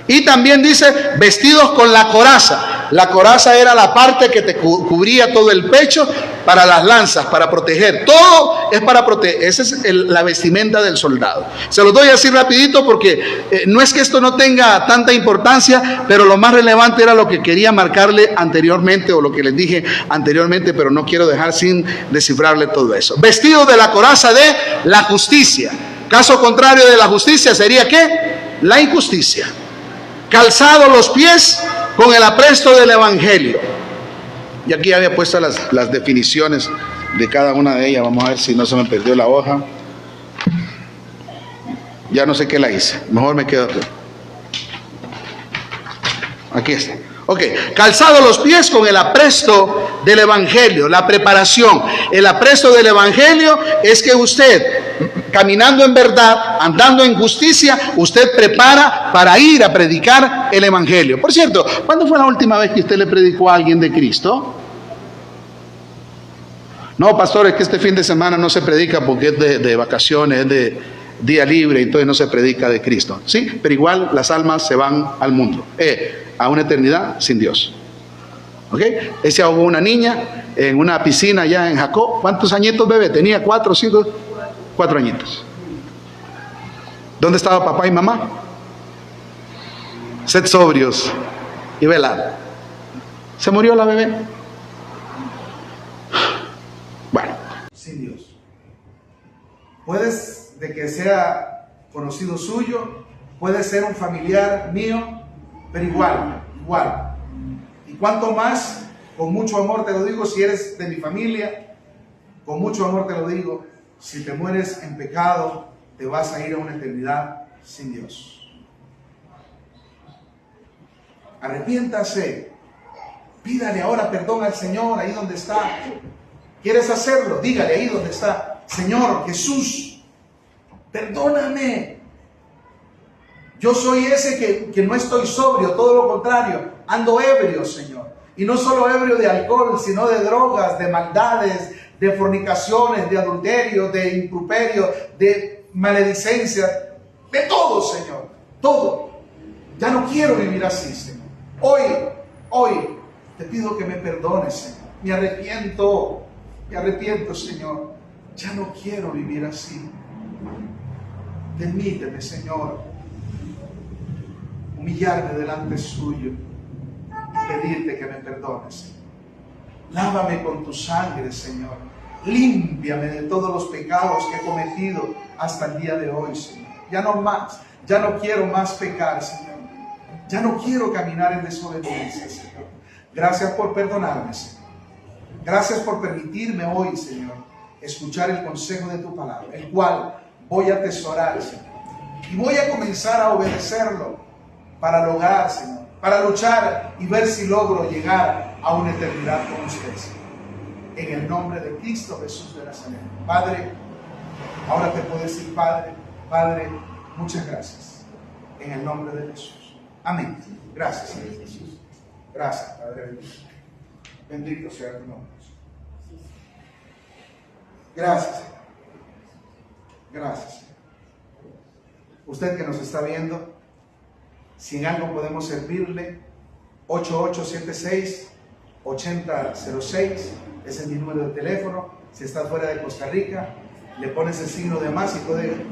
Y también dice, vestidos con la coraza. La coraza era la parte que te cubría todo el pecho para las lanzas, para proteger. Todo es para proteger. Esa es la vestimenta del soldado. Se los doy así rapidito porque no es que esto no tenga tanta importancia, pero lo más relevante era lo que quería marcarle anteriormente, o lo que les dije anteriormente, pero no quiero dejar sin descifrarle todo eso. Vestidos de la coraza de la justicia. Caso contrario de la justicia sería ¿qué? La injusticia. Calzados los pies con el apresto del evangelio. Y aquí había puesto las definiciones de cada una de ellas. Vamos a ver si no se me perdió la hoja. Ya no sé qué la hice. Mejor me quedo aquí. Aquí está. Ok, calzados los pies con el apresto del evangelio, la preparación. El apresto del evangelio es que usted, caminando en verdad, andando en justicia, usted prepara para ir a predicar el evangelio. Por cierto, ¿cuándo fue la última vez que usted le predicó a alguien de Cristo? No, pastor, es que este fin de semana no se predica porque es de vacaciones, es de día libre, entonces no se predica de Cristo. Sí, pero igual las almas se van al mundo, a una eternidad sin Dios. ¿Ok? Se ahogó una niña en una piscina allá en Jacob. ¿Cuántos añitos, bebé? Tenía 4 o 5, 4 añitos. ¿Dónde estaba papá y mamá? Sed sobrios y velad. Se murió la bebé. Bueno, sin Dios. Puedes de que sea conocido suyo, puede ser un familiar mío, pero igual. Y cuanto más, con mucho amor te lo digo, si eres de mi familia, con mucho amor te lo digo, si te mueres en pecado, te vas a ir a una eternidad sin Dios. Arrepiéntase, pídale ahora perdón al Señor ahí donde está. ¿Quieres hacerlo? Dígale ahí donde está: Señor Jesús, perdóname. Yo soy ese que no estoy sobrio, todo lo contrario, ando ebrio, Señor. Y no solo ebrio de alcohol, sino de drogas, de maldades, de fornicaciones, de adulterio, de improperio, de maledicencia, de todo, Señor, todo. Ya no quiero vivir así, Señor. Hoy te pido que me perdones, Señor. Me arrepiento, Señor. Ya no quiero vivir así. Permíteme, Señor, humillarme delante suyo y pedirte que me perdones, Señor. Lávame con tu sangre, Señor. Límpiame de todos los pecados que he cometido hasta el día de hoy, Señor. Ya no más, ya no quiero más pecar, Señor. Ya no quiero caminar en desobediencia, Señor. Gracias por perdonarme, Señor. Gracias por permitirme hoy, Señor, escuchar el consejo de tu palabra, el cual voy a atesorar, Señor. Y voy a comenzar a obedecerlo para lograr, Señor, para luchar y ver si logro llegar a una eternidad con usted, Señor. En el nombre de Cristo Jesús de Nazaret. Padre, ahora te puedo decir, Padre, muchas gracias. En el nombre de Jesús. Amén. Gracias, Señor Jesús. Gracias, Padre bendito. Bendito sea tu nombre. Gracias, Señor. Gracias, Señor. Usted que nos está viendo, si en algo podemos servirle, 8876-8006 es mi número de teléfono. Si está fuera de Costa Rica, le pones el signo de más y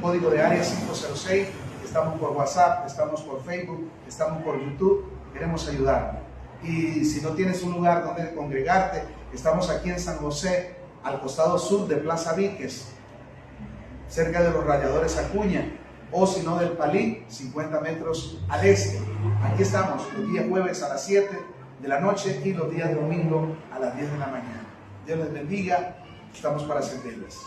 código de área 506. Estamos por WhatsApp, estamos por Facebook, estamos por YouTube. Queremos ayudar. Y si no tienes un lugar donde congregarte, estamos aquí en San José, al costado sur de Plaza Víquez, cerca de los Rayadores Acuña, o si no del Palí, 50 metros al este. Aquí estamos los días jueves a las 7 de la noche y los días domingo a las 10 de la mañana. Dios les bendiga, estamos para servirles.